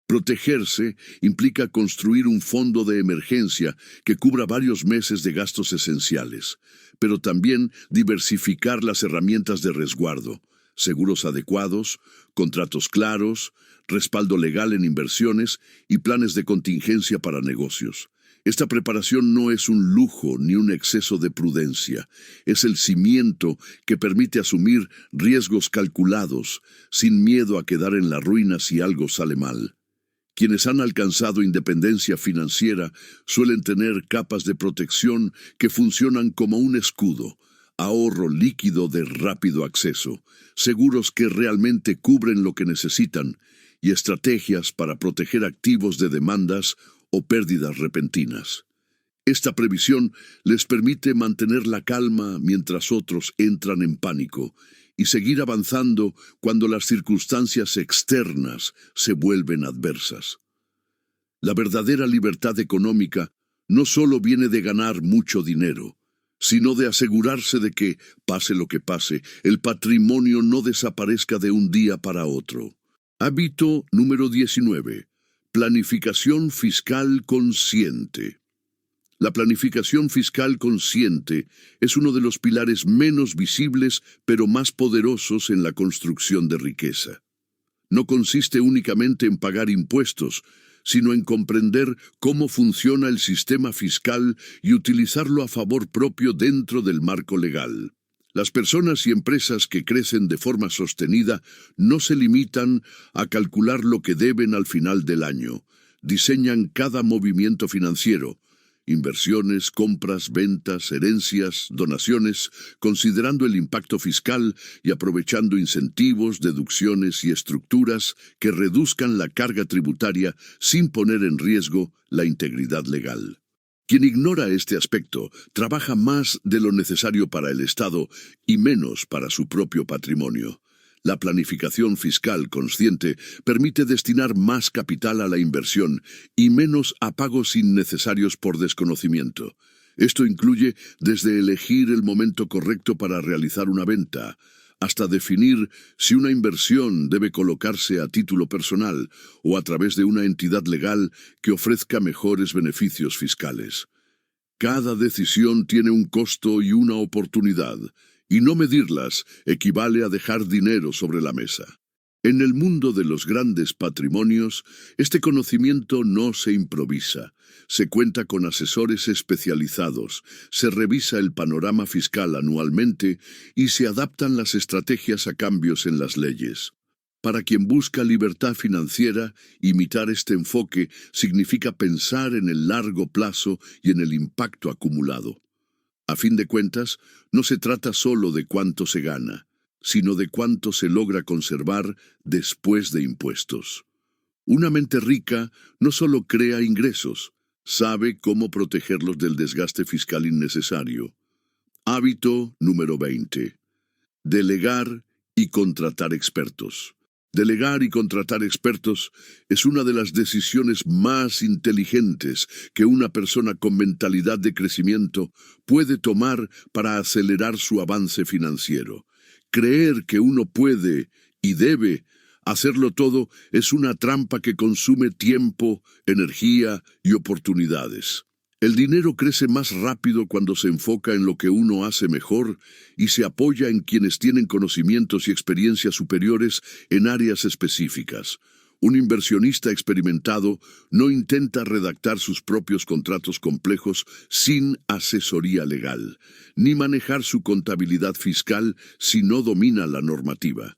Protegerse implica construir un fondo de emergencia que cubra varios meses de gastos esenciales, pero también diversificar las herramientas de resguardo, seguros adecuados, contratos claros, respaldo legal en inversiones y planes de contingencia para negocios. Esta preparación no es un lujo ni un exceso de prudencia, es el cimiento que permite asumir riesgos calculados, sin miedo a quedar en la ruina si algo sale mal. Quienes han alcanzado independencia financiera suelen tener capas de protección que funcionan como un escudo, ahorro líquido de rápido acceso, seguros que realmente cubren lo que necesitan y estrategias para proteger activos de demandas o pérdidas repentinas. Esta previsión les permite mantener la calma mientras otros entran en pánico y seguir avanzando cuando las circunstancias externas se vuelven adversas. La verdadera libertad económica no solo viene de ganar mucho dinero, sino de asegurarse de que, pase lo que pase, el patrimonio no desaparezca de un día para otro. Hábito número 19. Planificación fiscal consciente. La planificación fiscal consciente es uno de los pilares menos visibles pero más poderosos en la construcción de riqueza. No consiste únicamente en pagar impuestos, sino en comprender cómo funciona el sistema fiscal y utilizarlo a favor propio dentro del marco legal. Las personas y empresas que crecen de forma sostenida no se limitan a calcular lo que deben al final del año, diseñan cada movimiento financiero, inversiones, compras, ventas, herencias, donaciones, considerando el impacto fiscal y aprovechando incentivos, deducciones y estructuras que reduzcan la carga tributaria sin poner en riesgo la integridad legal. Quien ignora este aspecto trabaja más de lo necesario para el Estado y menos para su propio patrimonio. La planificación fiscal consciente permite destinar más capital a la inversión y menos a pagos innecesarios por desconocimiento. Esto incluye desde elegir el momento correcto para realizar una venta, hasta definir si una inversión debe colocarse a título personal o a través de una entidad legal que ofrezca mejores beneficios fiscales. Cada decisión tiene un costo y una oportunidad, y no medirlas equivale a dejar dinero sobre la mesa. En el mundo de los grandes patrimonios, este conocimiento no se improvisa. Se cuenta con asesores especializados, se revisa el panorama fiscal anualmente y se adaptan las estrategias a cambios en las leyes. Para quien busca libertad financiera, imitar este enfoque significa pensar en el largo plazo y en el impacto acumulado. A fin de cuentas, no se trata solo de cuánto se gana, sino de cuánto se logra conservar después de impuestos. Una mente rica no solo crea ingresos, sabe cómo protegerlos del desgaste fiscal innecesario. Hábito número 20. Delegar y contratar expertos. Delegar y contratar expertos es una de las decisiones más inteligentes que una persona con mentalidad de crecimiento puede tomar para acelerar su avance financiero. Creer que uno puede y debe hacerlo todo es una trampa que consume tiempo, energía y oportunidades. El dinero crece más rápido cuando se enfoca en lo que uno hace mejor y se apoya en quienes tienen conocimientos y experiencias superiores en áreas específicas. Un inversionista experimentado no intenta redactar sus propios contratos complejos sin asesoría legal, ni manejar su contabilidad fiscal si no domina la normativa.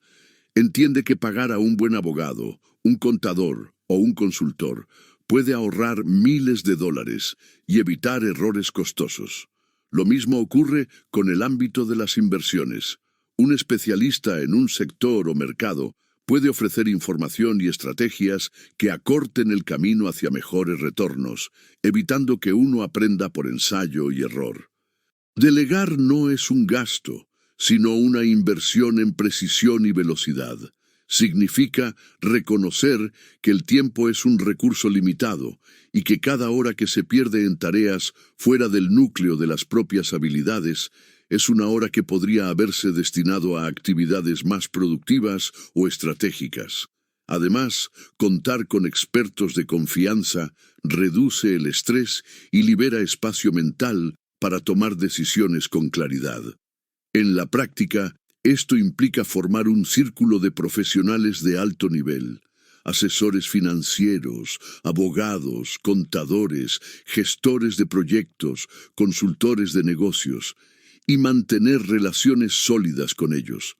Entiende que pagar a un buen abogado, un contador o un consultor puede ahorrar miles de dólares y evitar errores costosos. Lo mismo ocurre con el ámbito de las inversiones. Un especialista en un sector o mercado puede ofrecer información y estrategias que acorten el camino hacia mejores retornos, evitando que uno aprenda por ensayo y error. Delegar no es un gasto, sino una inversión en precisión y velocidad. Significa reconocer que el tiempo es un recurso limitado y que cada hora que se pierde en tareas fuera del núcleo de las propias habilidades es una hora que podría haberse destinado a actividades más productivas o estratégicas. Además, contar con expertos de confianza reduce el estrés y libera espacio mental para tomar decisiones con claridad. En la práctica, esto implica formar un círculo de profesionales de alto nivel, asesores financieros, abogados, contadores, gestores de proyectos, consultores de negocios, y mantener relaciones sólidas con ellos.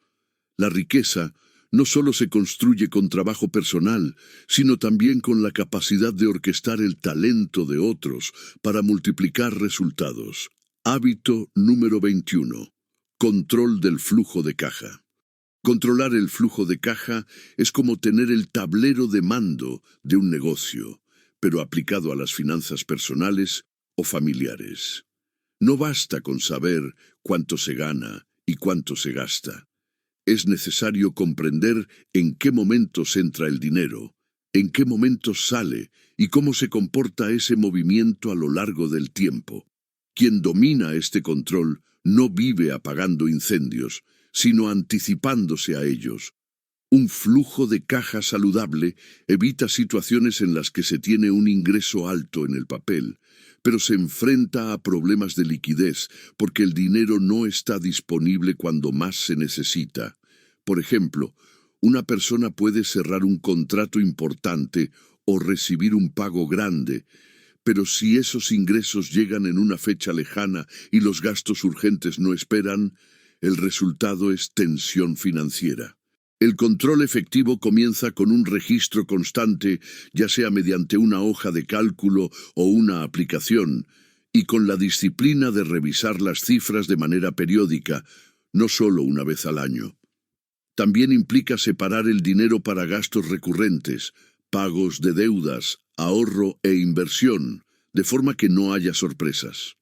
La riqueza no solo se construye con trabajo personal, sino también con la capacidad de orquestar el talento de otros para multiplicar resultados. Hábito número 21. Control del flujo de caja. Controlar el flujo de caja es como tener el tablero de mando de un negocio, pero aplicado a las finanzas personales o familiares. No basta con saber cuánto se gana y cuánto se gasta. Es necesario comprender en qué momentos entra el dinero, en qué momentos sale y cómo se comporta ese movimiento a lo largo del tiempo. Quien domina este control no vive apagando incendios, sino anticipándose a ellos. Un flujo de caja saludable evita situaciones en las que se tiene un ingreso alto en el papel, pero se enfrenta a problemas de liquidez porque el dinero no está disponible cuando más se necesita. Por ejemplo, una persona puede cerrar un contrato importante o recibir un pago grande, pero si esos ingresos llegan en una fecha lejana y los gastos urgentes no esperan, el resultado es tensión financiera. El control efectivo comienza con un registro constante, ya sea mediante una hoja de cálculo o una aplicación, y con la disciplina de revisar las cifras de manera periódica, no solo una vez al año. También implica separar el dinero para gastos recurrentes, pagos de deudas, ahorro e inversión, de forma que no haya sorpresas.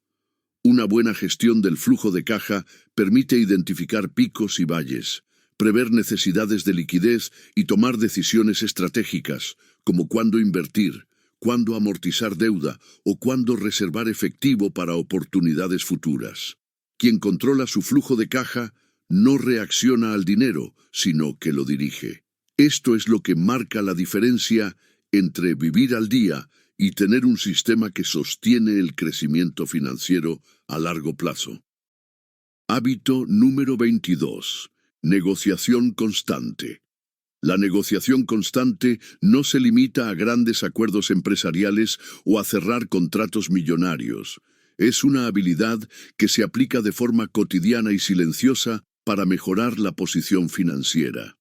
Una buena gestión del flujo de caja permite identificar picos y valles, prever necesidades de liquidez y tomar decisiones estratégicas, como cuándo invertir, cuándo amortizar deuda o cuándo reservar efectivo para oportunidades futuras. Quien controla su flujo de caja no reacciona al dinero, sino que lo dirige. Esto es lo que marca la diferencia entre vivir al día y tener un sistema que sostiene el crecimiento financiero a largo plazo. Hábito número 22. Negociación constante. La negociación constante no se limita a grandes acuerdos empresariales o a cerrar contratos millonarios. Es una habilidad que se aplica de forma cotidiana y silenciosa para mejorar la posición financiera.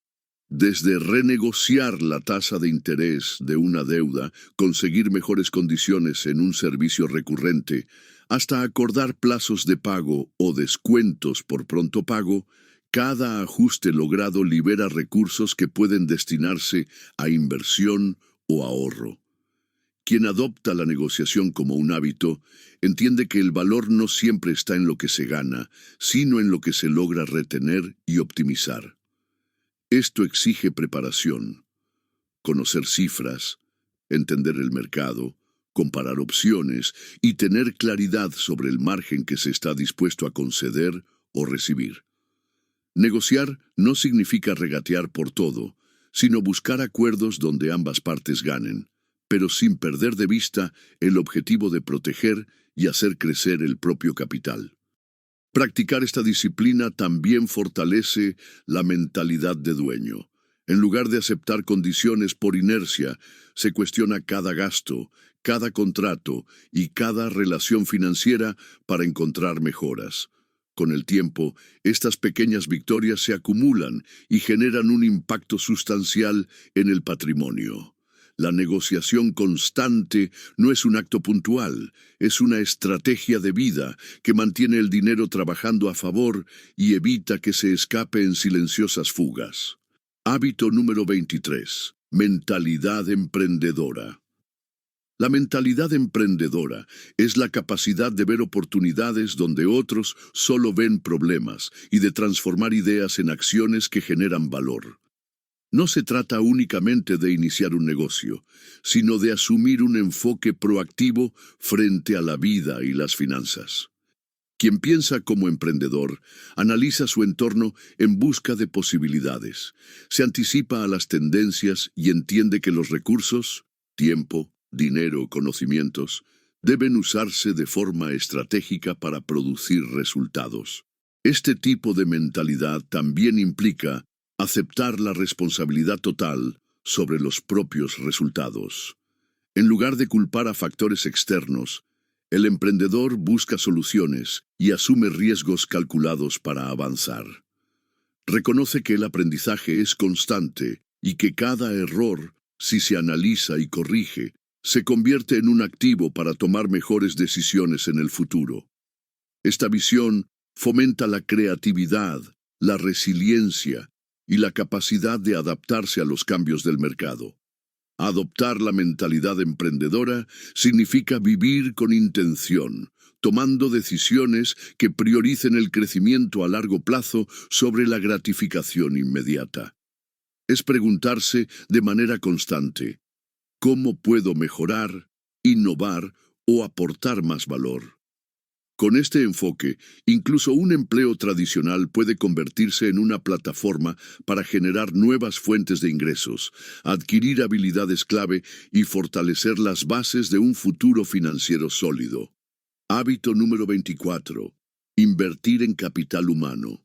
Desde renegociar la tasa de interés de una deuda, conseguir mejores condiciones en un servicio recurrente, hasta acordar plazos de pago o descuentos por pronto pago, cada ajuste logrado libera recursos que pueden destinarse a inversión o ahorro. Quien adopta la negociación como un hábito, entiende que el valor no siempre está en lo que se gana, sino en lo que se logra retener y optimizar. Esto exige preparación, conocer cifras, entender el mercado, comparar opciones y tener claridad sobre el margen que se está dispuesto a conceder o recibir. Negociar no significa regatear por todo, sino buscar acuerdos donde ambas partes ganen, pero sin perder de vista el objetivo de proteger y hacer crecer el propio capital. Practicar esta disciplina también fortalece la mentalidad de dueño. En lugar de aceptar condiciones por inercia, se cuestiona cada gasto, cada contrato y cada relación financiera para encontrar mejoras. Con el tiempo, estas pequeñas victorias se acumulan y generan un impacto sustancial en el patrimonio. La negociación constante no es un acto puntual, es una estrategia de vida que mantiene el dinero trabajando a favor y evita que se escape en silenciosas fugas. Hábito número 23. Mentalidad emprendedora. La mentalidad emprendedora es la capacidad de ver oportunidades donde otros solo ven problemas y de transformar ideas en acciones que generan valor. No se trata únicamente de iniciar un negocio, sino de asumir un enfoque proactivo frente a la vida y las finanzas. Quien piensa como emprendedor, analiza su entorno en busca de posibilidades, se anticipa a las tendencias y entiende que los recursos, tiempo, dinero, conocimientos, deben usarse de forma estratégica para producir resultados. Este tipo de mentalidad también implica aceptar la responsabilidad total sobre los propios resultados. En lugar de culpar a factores externos, el emprendedor busca soluciones y asume riesgos calculados para avanzar. Reconoce que el aprendizaje es constante y que cada error, si se analiza y corrige, se convierte en un activo para tomar mejores decisiones en el futuro. Esta visión fomenta la creatividad, la resiliencia y la capacidad de adaptarse a los cambios del mercado. Adoptar la mentalidad emprendedora significa vivir con intención, tomando decisiones que prioricen el crecimiento a largo plazo sobre la gratificación inmediata. Es preguntarse de manera constante, ¿cómo puedo mejorar, innovar o aportar más valor? Con este enfoque, incluso un empleo tradicional puede convertirse en una plataforma para generar nuevas fuentes de ingresos, adquirir habilidades clave y fortalecer las bases de un futuro financiero sólido. Hábito número 24. Invertir en capital humano.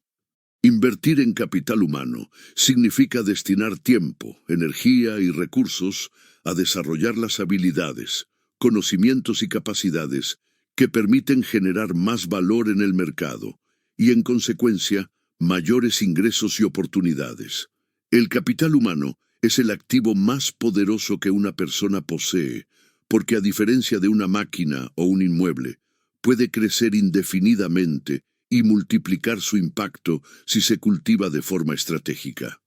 Invertir en capital humano significa destinar tiempo, energía y recursos a desarrollar las habilidades, conocimientos y capacidades que permiten generar más valor en el mercado y, en consecuencia, mayores ingresos y oportunidades. El capital humano es el activo más poderoso que una persona posee, porque a diferencia de una máquina o un inmueble, puede crecer indefinidamente y multiplicar su impacto si se cultiva de forma estratégica.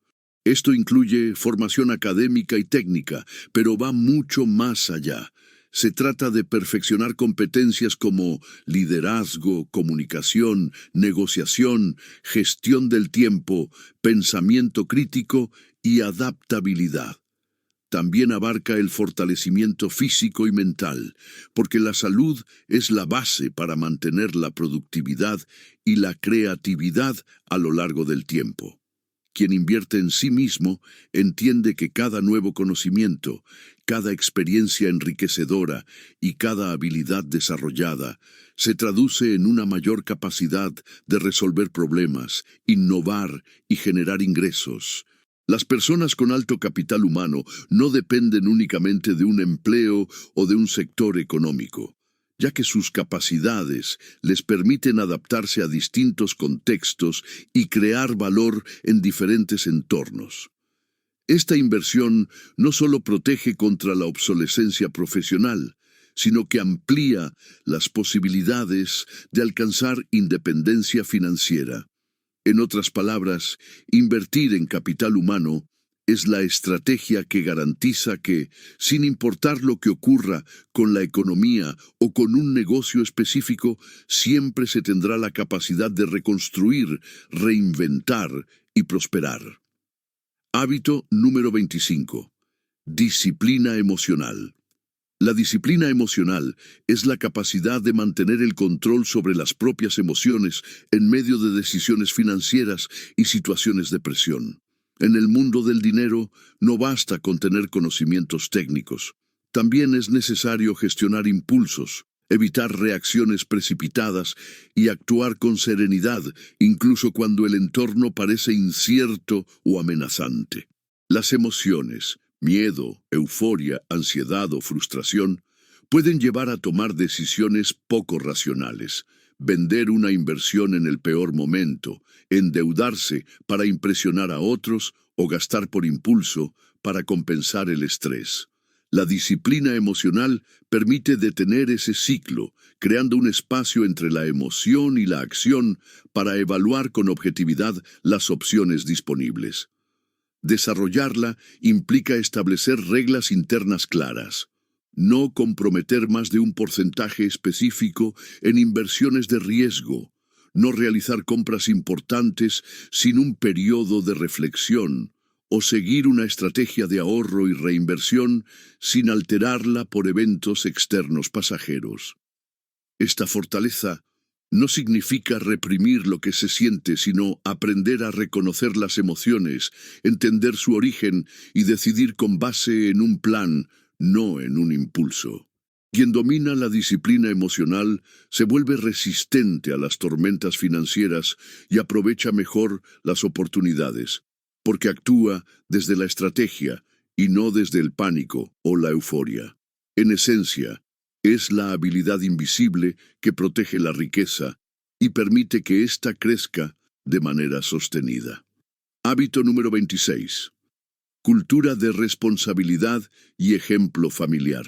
Esto incluye formación académica y técnica, pero va mucho más allá. Se trata de perfeccionar competencias como liderazgo, comunicación, negociación, gestión del tiempo, pensamiento crítico y adaptabilidad. También abarca el fortalecimiento físico y mental, porque la salud es la base para mantener la productividad y la creatividad a lo largo del tiempo. Quien invierte en sí mismo entiende que cada nuevo conocimiento, cada experiencia enriquecedora y cada habilidad desarrollada se traduce en una mayor capacidad de resolver problemas, innovar y generar ingresos. Las personas con alto capital humano no dependen únicamente de un empleo o de un sector económico, ya que sus capacidades les permiten adaptarse a distintos contextos y crear valor en diferentes entornos. Esta inversión no solo protege contra la obsolescencia profesional, sino que amplía las posibilidades de alcanzar independencia financiera. En otras palabras, invertir en capital humano es la estrategia que garantiza que, sin importar lo que ocurra con la economía o con un negocio específico, siempre se tendrá la capacidad de reconstruir, reinventar y prosperar. Hábito número 25. Disciplina emocional. La disciplina emocional es la capacidad de mantener el control sobre las propias emociones en medio de decisiones financieras y situaciones de presión. En el mundo del dinero no basta con tener conocimientos técnicos. También es necesario gestionar impulsos, evitar reacciones precipitadas y actuar con serenidad, incluso cuando el entorno parece incierto o amenazante. Las emociones, miedo, euforia, ansiedad o frustración, pueden llevar a tomar decisiones poco racionales, vender una inversión en el peor momento, endeudarse para impresionar a otros o gastar por impulso para compensar el estrés. La disciplina emocional permite detener ese ciclo, creando un espacio entre la emoción y la acción para evaluar con objetividad las opciones disponibles. Desarrollarla implica establecer reglas internas claras, no comprometer más de un porcentaje específico en inversiones de riesgo, no realizar compras importantes sin un periodo de reflexión, o seguir una estrategia de ahorro y reinversión sin alterarla por eventos externos pasajeros. Esta fortaleza no significa reprimir lo que se siente, sino aprender a reconocer las emociones, entender su origen y decidir con base en un plan, no en un impulso. Quien domina la disciplina emocional se vuelve resistente a las tormentas financieras y aprovecha mejor las oportunidades, porque actúa desde la estrategia y no desde el pánico o la euforia. En esencia, es la habilidad invisible que protege la riqueza y permite que ésta crezca de manera sostenida. Hábito número 26. Cultura de responsabilidad y ejemplo familiar.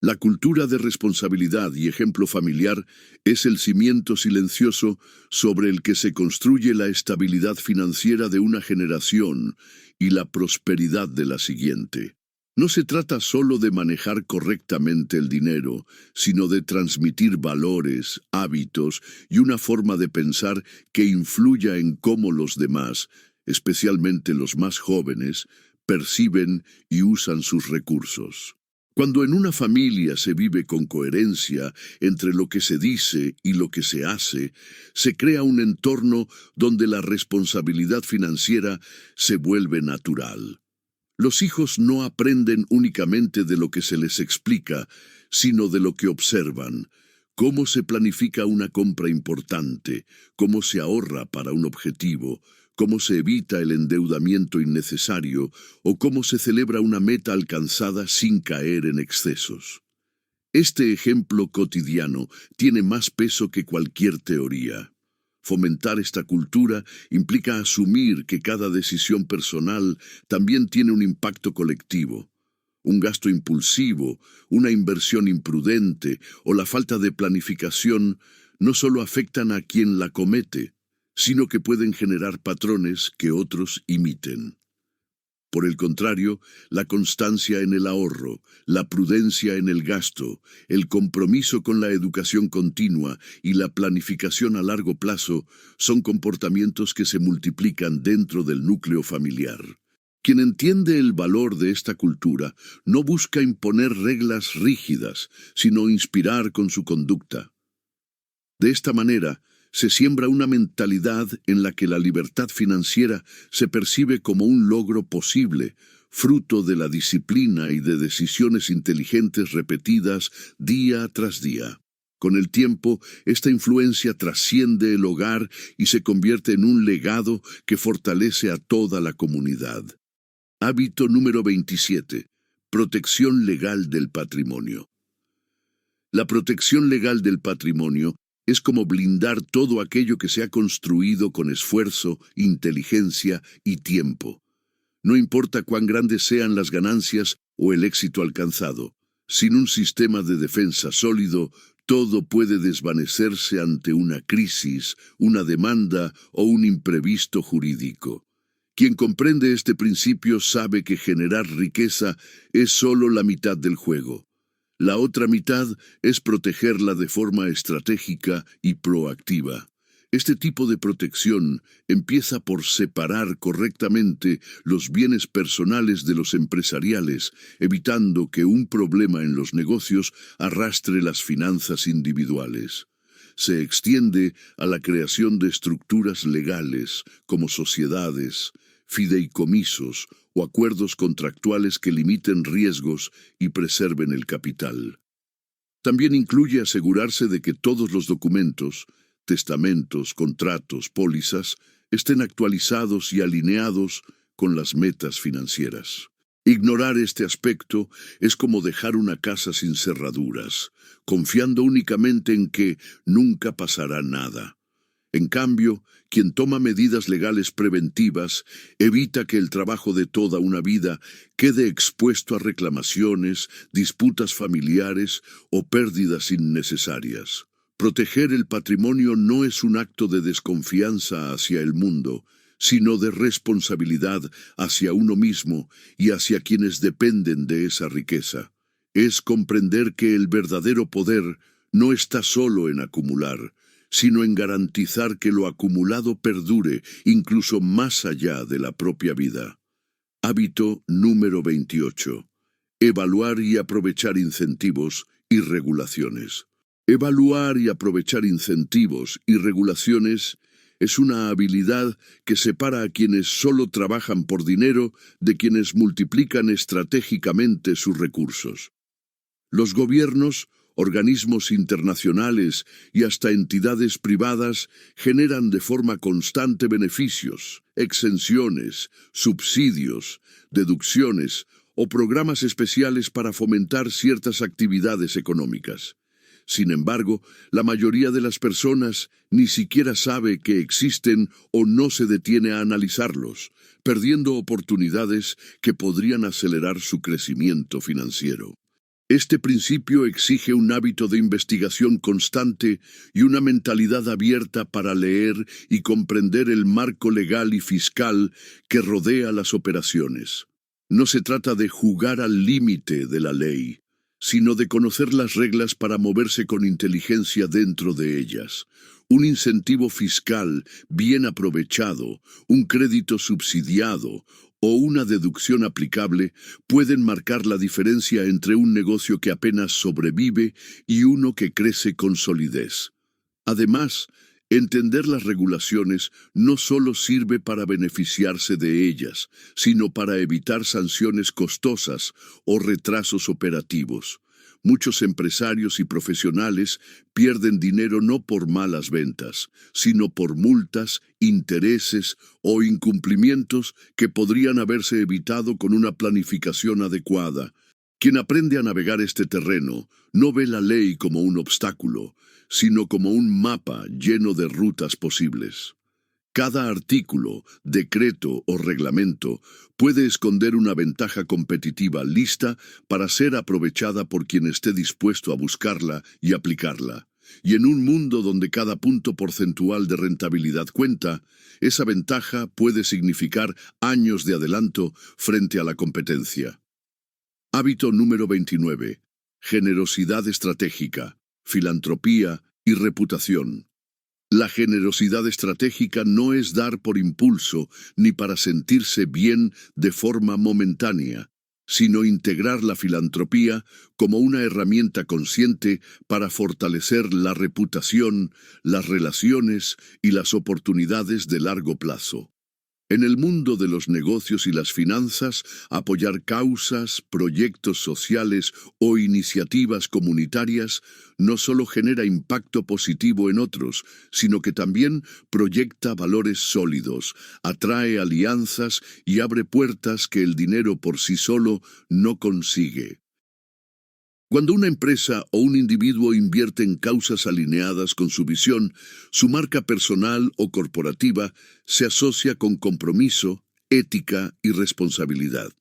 La cultura de responsabilidad y ejemplo familiar es el cimiento silencioso sobre el que se construye la estabilidad financiera de una generación y la prosperidad de la siguiente. No se trata solo de manejar correctamente el dinero, sino de transmitir valores, hábitos y una forma de pensar que influya en cómo los demás, especialmente los más jóvenes, perciben y usan sus recursos. Cuando en una familia se vive con coherencia entre lo que se dice y lo que se hace, se crea un entorno donde la responsabilidad financiera se vuelve natural. Los hijos no aprenden únicamente de lo que se les explica, sino de lo que observan. Cómo se planifica una compra importante, cómo se ahorra para un objetivo, cómo se evita el endeudamiento innecesario o cómo se celebra una meta alcanzada sin caer en excesos. Este ejemplo cotidiano tiene más peso que cualquier teoría. Fomentar esta cultura implica asumir que cada decisión personal también tiene un impacto colectivo. Un gasto impulsivo, una inversión imprudente o la falta de planificación no solo afectan a quien la comete, sino que pueden generar patrones que otros imiten. Por el contrario, la constancia en el ahorro, la prudencia en el gasto, el compromiso con la educación continua y la planificación a largo plazo son comportamientos que se multiplican dentro del núcleo familiar. Quien entiende el valor de esta cultura no busca imponer reglas rígidas, sino inspirar con su conducta. De esta manera, Se siembra una mentalidad en la que la libertad financiera se percibe como un logro posible, fruto de la disciplina y de decisiones inteligentes repetidas día tras día. Con el tiempo, esta influencia trasciende el hogar y se convierte en un legado que fortalece a toda la comunidad. Hábito número 27. Protección legal del patrimonio. La protección legal del patrimonio es como blindar todo aquello que se ha construido con esfuerzo, inteligencia y tiempo. No importa cuán grandes sean las ganancias o el éxito alcanzado, sin un sistema de defensa sólido, todo puede desvanecerse ante una crisis, una demanda o un imprevisto jurídico. Quien comprende este principio sabe que generar riqueza es solo la mitad del juego. La otra mitad es protegerla de forma estratégica y proactiva. Este tipo de protección empieza por separar correctamente los bienes personales de los empresariales, evitando que un problema en los negocios arrastre las finanzas individuales. Se extiende a la creación de estructuras legales, como sociedades, fideicomisos o acuerdos contractuales que limiten riesgos y preserven el capital. También incluye asegurarse de que todos los documentos, testamentos, contratos, pólizas, estén actualizados y alineados con las metas financieras. Ignorar este aspecto es como dejar una casa sin cerraduras, confiando únicamente en que nunca pasará nada. En cambio, quien toma medidas legales preventivas evita que el trabajo de toda una vida quede expuesto a reclamaciones, disputas familiares o pérdidas innecesarias. Proteger el patrimonio no es un acto de desconfianza hacia el mundo, sino de responsabilidad hacia uno mismo y hacia quienes dependen de esa riqueza. Es comprender que el verdadero poder no está solo en acumular, sino en garantizar que lo acumulado perdure incluso más allá de la propia vida. Hábito número 28. Evaluar y aprovechar incentivos y regulaciones. Evaluar y aprovechar incentivos y regulaciones es una habilidad que separa a quienes solo trabajan por dinero de quienes multiplican estratégicamente sus recursos. Los gobiernos, organismos internacionales y hasta entidades privadas generan de forma constante beneficios, exenciones, subsidios, deducciones o programas especiales para fomentar ciertas actividades económicas. Sin embargo, la mayoría de las personas ni siquiera sabe que existen o no se detiene a analizarlos, perdiendo oportunidades que podrían acelerar su crecimiento financiero. Este principio exige un hábito de investigación constante y una mentalidad abierta para leer y comprender el marco legal y fiscal que rodea las operaciones. No se trata de jugar al límite de la ley, sino de conocer las reglas para moverse con inteligencia dentro de ellas. Un incentivo fiscal bien aprovechado, un crédito subsidiado o una deducción aplicable pueden marcar la diferencia entre un negocio que apenas sobrevive y uno que crece con solidez. Además, entender las regulaciones no solo sirve para beneficiarse de ellas, sino para evitar sanciones costosas o retrasos operativos. Muchos empresarios y profesionales pierden dinero no por malas ventas, sino por multas, intereses o incumplimientos que podrían haberse evitado con una planificación adecuada. Quien aprende a navegar este terreno no ve la ley como un obstáculo, sino como un mapa lleno de rutas posibles. Cada artículo, decreto o reglamento puede esconder una ventaja competitiva lista para ser aprovechada por quien esté dispuesto a buscarla y aplicarla. Y en un mundo donde cada punto porcentual de rentabilidad cuenta, esa ventaja puede significar años de adelanto frente a la competencia. Hábito número 29. Generosidad estratégica, filantropía y reputación. La generosidad estratégica no es dar por impulso ni para sentirse bien de forma momentánea, sino integrar la filantropía como una herramienta consciente para fortalecer la reputación, las relaciones y las oportunidades de largo plazo. En el mundo de los negocios y las finanzas, apoyar causas, proyectos sociales o iniciativas comunitarias no solo genera impacto positivo en otros, sino que también proyecta valores sólidos, atrae alianzas y abre puertas que el dinero por sí solo no consigue. Cuando una empresa o un individuo invierte en causas alineadas con su visión, su marca personal o corporativa se asocia con compromiso, ética y responsabilidad.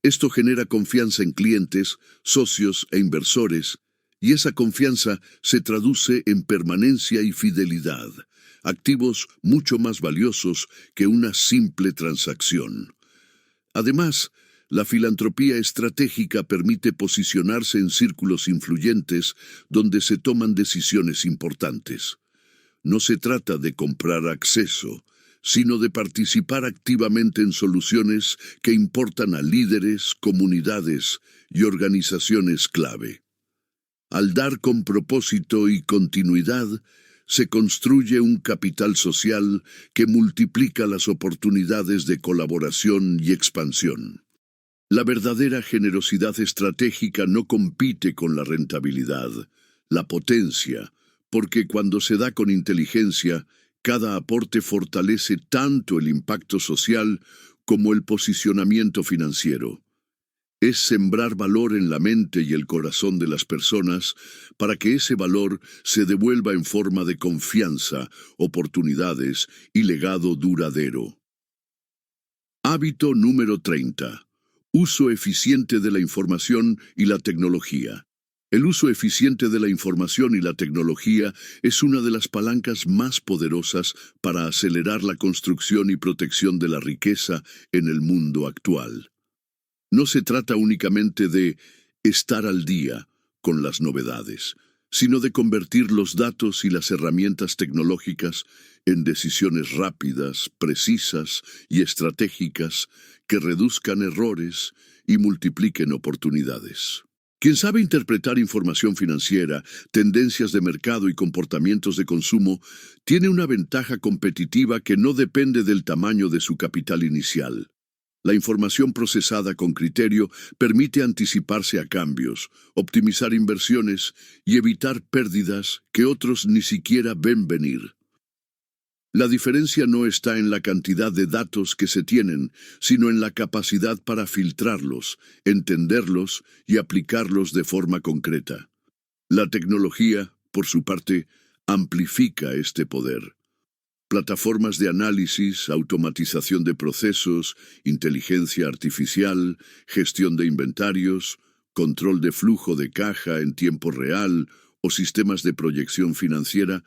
Esto genera confianza en clientes, socios e inversores, y esa confianza se traduce en permanencia y fidelidad, activos mucho más valiosos que una simple transacción. Además, la filantropía estratégica permite posicionarse en círculos influyentes donde se toman decisiones importantes. No se trata de comprar acceso, sino de participar activamente en soluciones que importan a líderes, comunidades y organizaciones clave. Al dar con propósito y continuidad, se construye un capital social que multiplica las oportunidades de colaboración y expansión. La verdadera generosidad estratégica no compite con la rentabilidad, la potencia, porque cuando se da con inteligencia, cada aporte fortalece tanto el impacto social como el posicionamiento financiero. Es sembrar valor en la mente y el corazón de las personas para que ese valor se devuelva en forma de confianza, oportunidades y legado duradero. Hábito número 30. Uso eficiente de la información y la tecnología. El uso eficiente de la información y la tecnología es una de las palancas más poderosas para acelerar la construcción y protección de la riqueza en el mundo actual. No se trata únicamente de estar al día con las novedades, sino de convertir los datos y las herramientas tecnológicas en decisiones rápidas, precisas y estratégicas que reduzcan errores y multipliquen oportunidades. Quien sabe interpretar información financiera, tendencias de mercado y comportamientos de consumo, tiene una ventaja competitiva que no depende del tamaño de su capital inicial. La información procesada con criterio permite anticiparse a cambios, optimizar inversiones y evitar pérdidas que otros ni siquiera ven venir. La diferencia no está en la cantidad de datos que se tienen, sino en la capacidad para filtrarlos, entenderlos y aplicarlos de forma concreta. La tecnología, por su parte, amplifica este poder. Plataformas de análisis, automatización de procesos, inteligencia artificial, gestión de inventarios, control de flujo de caja en tiempo real o sistemas de proyección financiera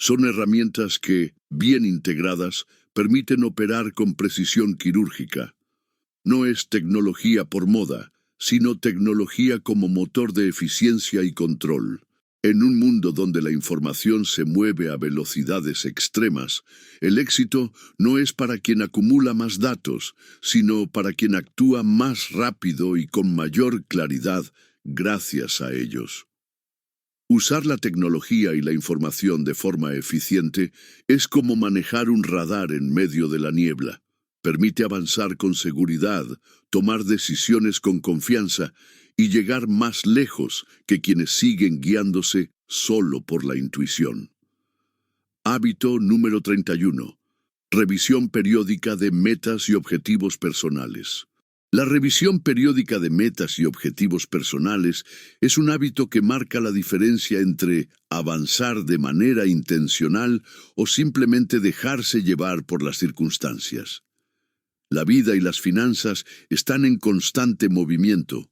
son herramientas que, bien integradas, permiten operar con precisión quirúrgica. No es tecnología por moda, sino tecnología como motor de eficiencia y control. En un mundo donde la información se mueve a velocidades extremas, el éxito no es para quien acumula más datos, sino para quien actúa más rápido y con mayor claridad gracias a ellos. Usar la tecnología y la información de forma eficiente es como manejar un radar en medio de la niebla. Permite avanzar con seguridad, tomar decisiones con confianza y llegar más lejos que quienes siguen guiándose solo por la intuición. Hábito número 31. Revisión periódica de metas y objetivos personales. La revisión periódica de metas y objetivos personales es un hábito que marca la diferencia entre avanzar de manera intencional o simplemente dejarse llevar por las circunstancias. La vida y las finanzas están en constante movimiento.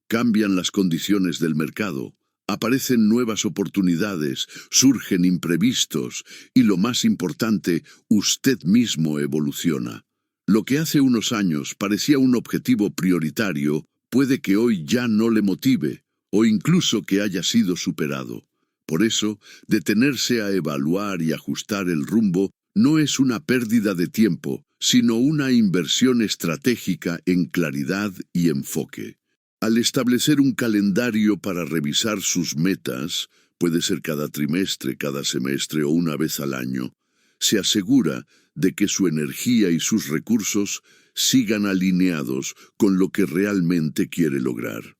Cambian las condiciones del mercado, aparecen nuevas oportunidades, surgen imprevistos y, lo más importante, usted mismo evoluciona. Lo que hace unos años parecía un objetivo prioritario, puede que hoy ya no le motive, o incluso que haya sido superado. Por eso, detenerse a evaluar y ajustar el rumbo no es una pérdida de tiempo, sino una inversión estratégica en claridad y enfoque. Al establecer un calendario para revisar sus metas, puede ser cada trimestre, cada semestre o una vez al año, se asegura de que su energía y sus recursos sigan alineados con lo que realmente quiere lograr.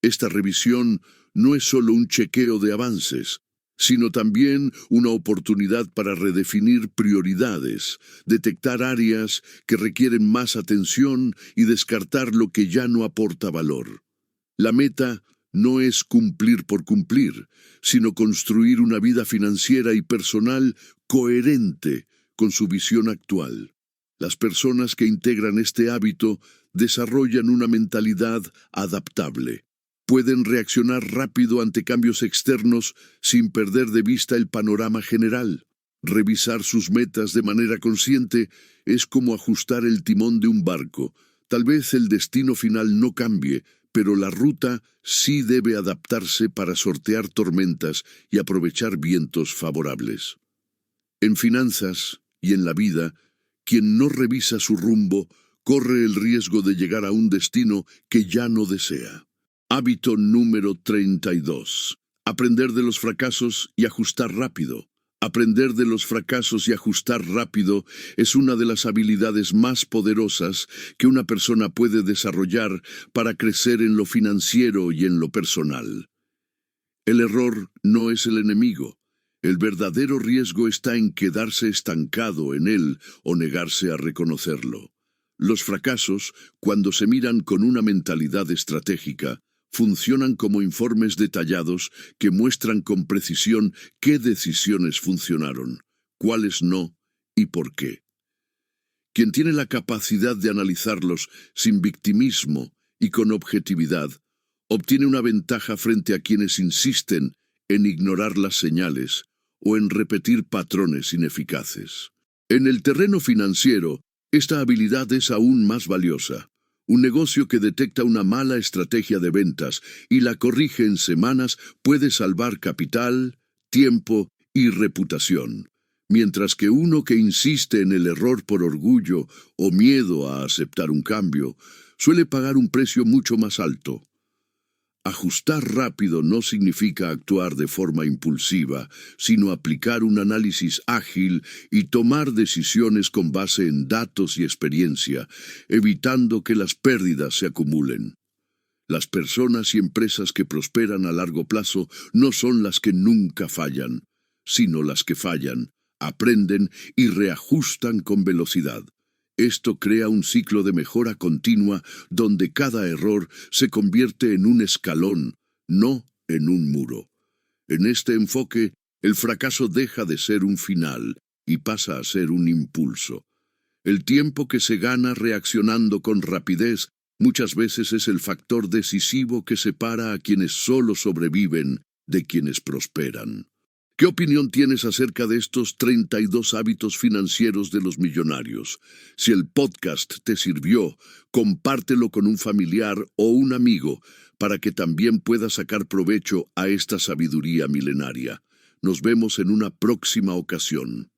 Esta revisión no es solo un chequeo de avances, sino también una oportunidad para redefinir prioridades, detectar áreas que requieren más atención y descartar lo que ya no aporta valor. La meta no es cumplir por cumplir, sino construir una vida financiera y personal coherente con su visión actual. Las personas que integran este hábito desarrollan una mentalidad adaptable. Pueden reaccionar rápido ante cambios externos sin perder de vista el panorama general. Revisar sus metas de manera consciente es como ajustar el timón de un barco. Tal vez el destino final no cambie, pero la ruta sí debe adaptarse para sortear tormentas y aprovechar vientos favorables. En finanzas y en la vida, quien no revisa su rumbo corre el riesgo de llegar a un destino que ya no desea. Hábito número 32. Aprender de los fracasos y ajustar rápido. Aprender de los fracasos y ajustar rápido es una de las habilidades más poderosas que una persona puede desarrollar para crecer en lo financiero y en lo personal. El error no es el enemigo. El verdadero riesgo está en quedarse estancado en él o negarse a reconocerlo. Los fracasos, cuando se miran con una mentalidad estratégica, funcionan como informes detallados que muestran con precisión qué decisiones funcionaron, cuáles no y por qué. Quien tiene la capacidad de analizarlos sin victimismo y con objetividad, obtiene una ventaja frente a quienes insisten en ignorar las señales o en repetir patrones ineficaces. En el terreno financiero, esta habilidad es aún más valiosa. Un negocio que detecta una mala estrategia de ventas y la corrige en semanas puede salvar capital, tiempo y reputación, mientras que uno que insiste en el error por orgullo o miedo a aceptar un cambio suele pagar un precio mucho más alto. Ajustar rápido no significa actuar de forma impulsiva, sino aplicar un análisis ágil y tomar decisiones con base en datos y experiencia, evitando que las pérdidas se acumulen. Las personas y empresas que prosperan a largo plazo no son las que nunca fallan, sino las que fallan, aprenden y reajustan con velocidad. Esto crea un ciclo de mejora continua donde cada error se convierte en un escalón, no en un muro. En este enfoque, el fracaso deja de ser un final y pasa a ser un impulso. El tiempo que se gana reaccionando con rapidez muchas veces es el factor decisivo que separa a quienes solo sobreviven de quienes prosperan. ¿Qué opinión tienes acerca de estos 32 hábitos financieros de los millonarios? Si el podcast te sirvió, compártelo con un familiar o un amigo para que también pueda sacar provecho a esta sabiduría milenaria. Nos vemos en una próxima ocasión.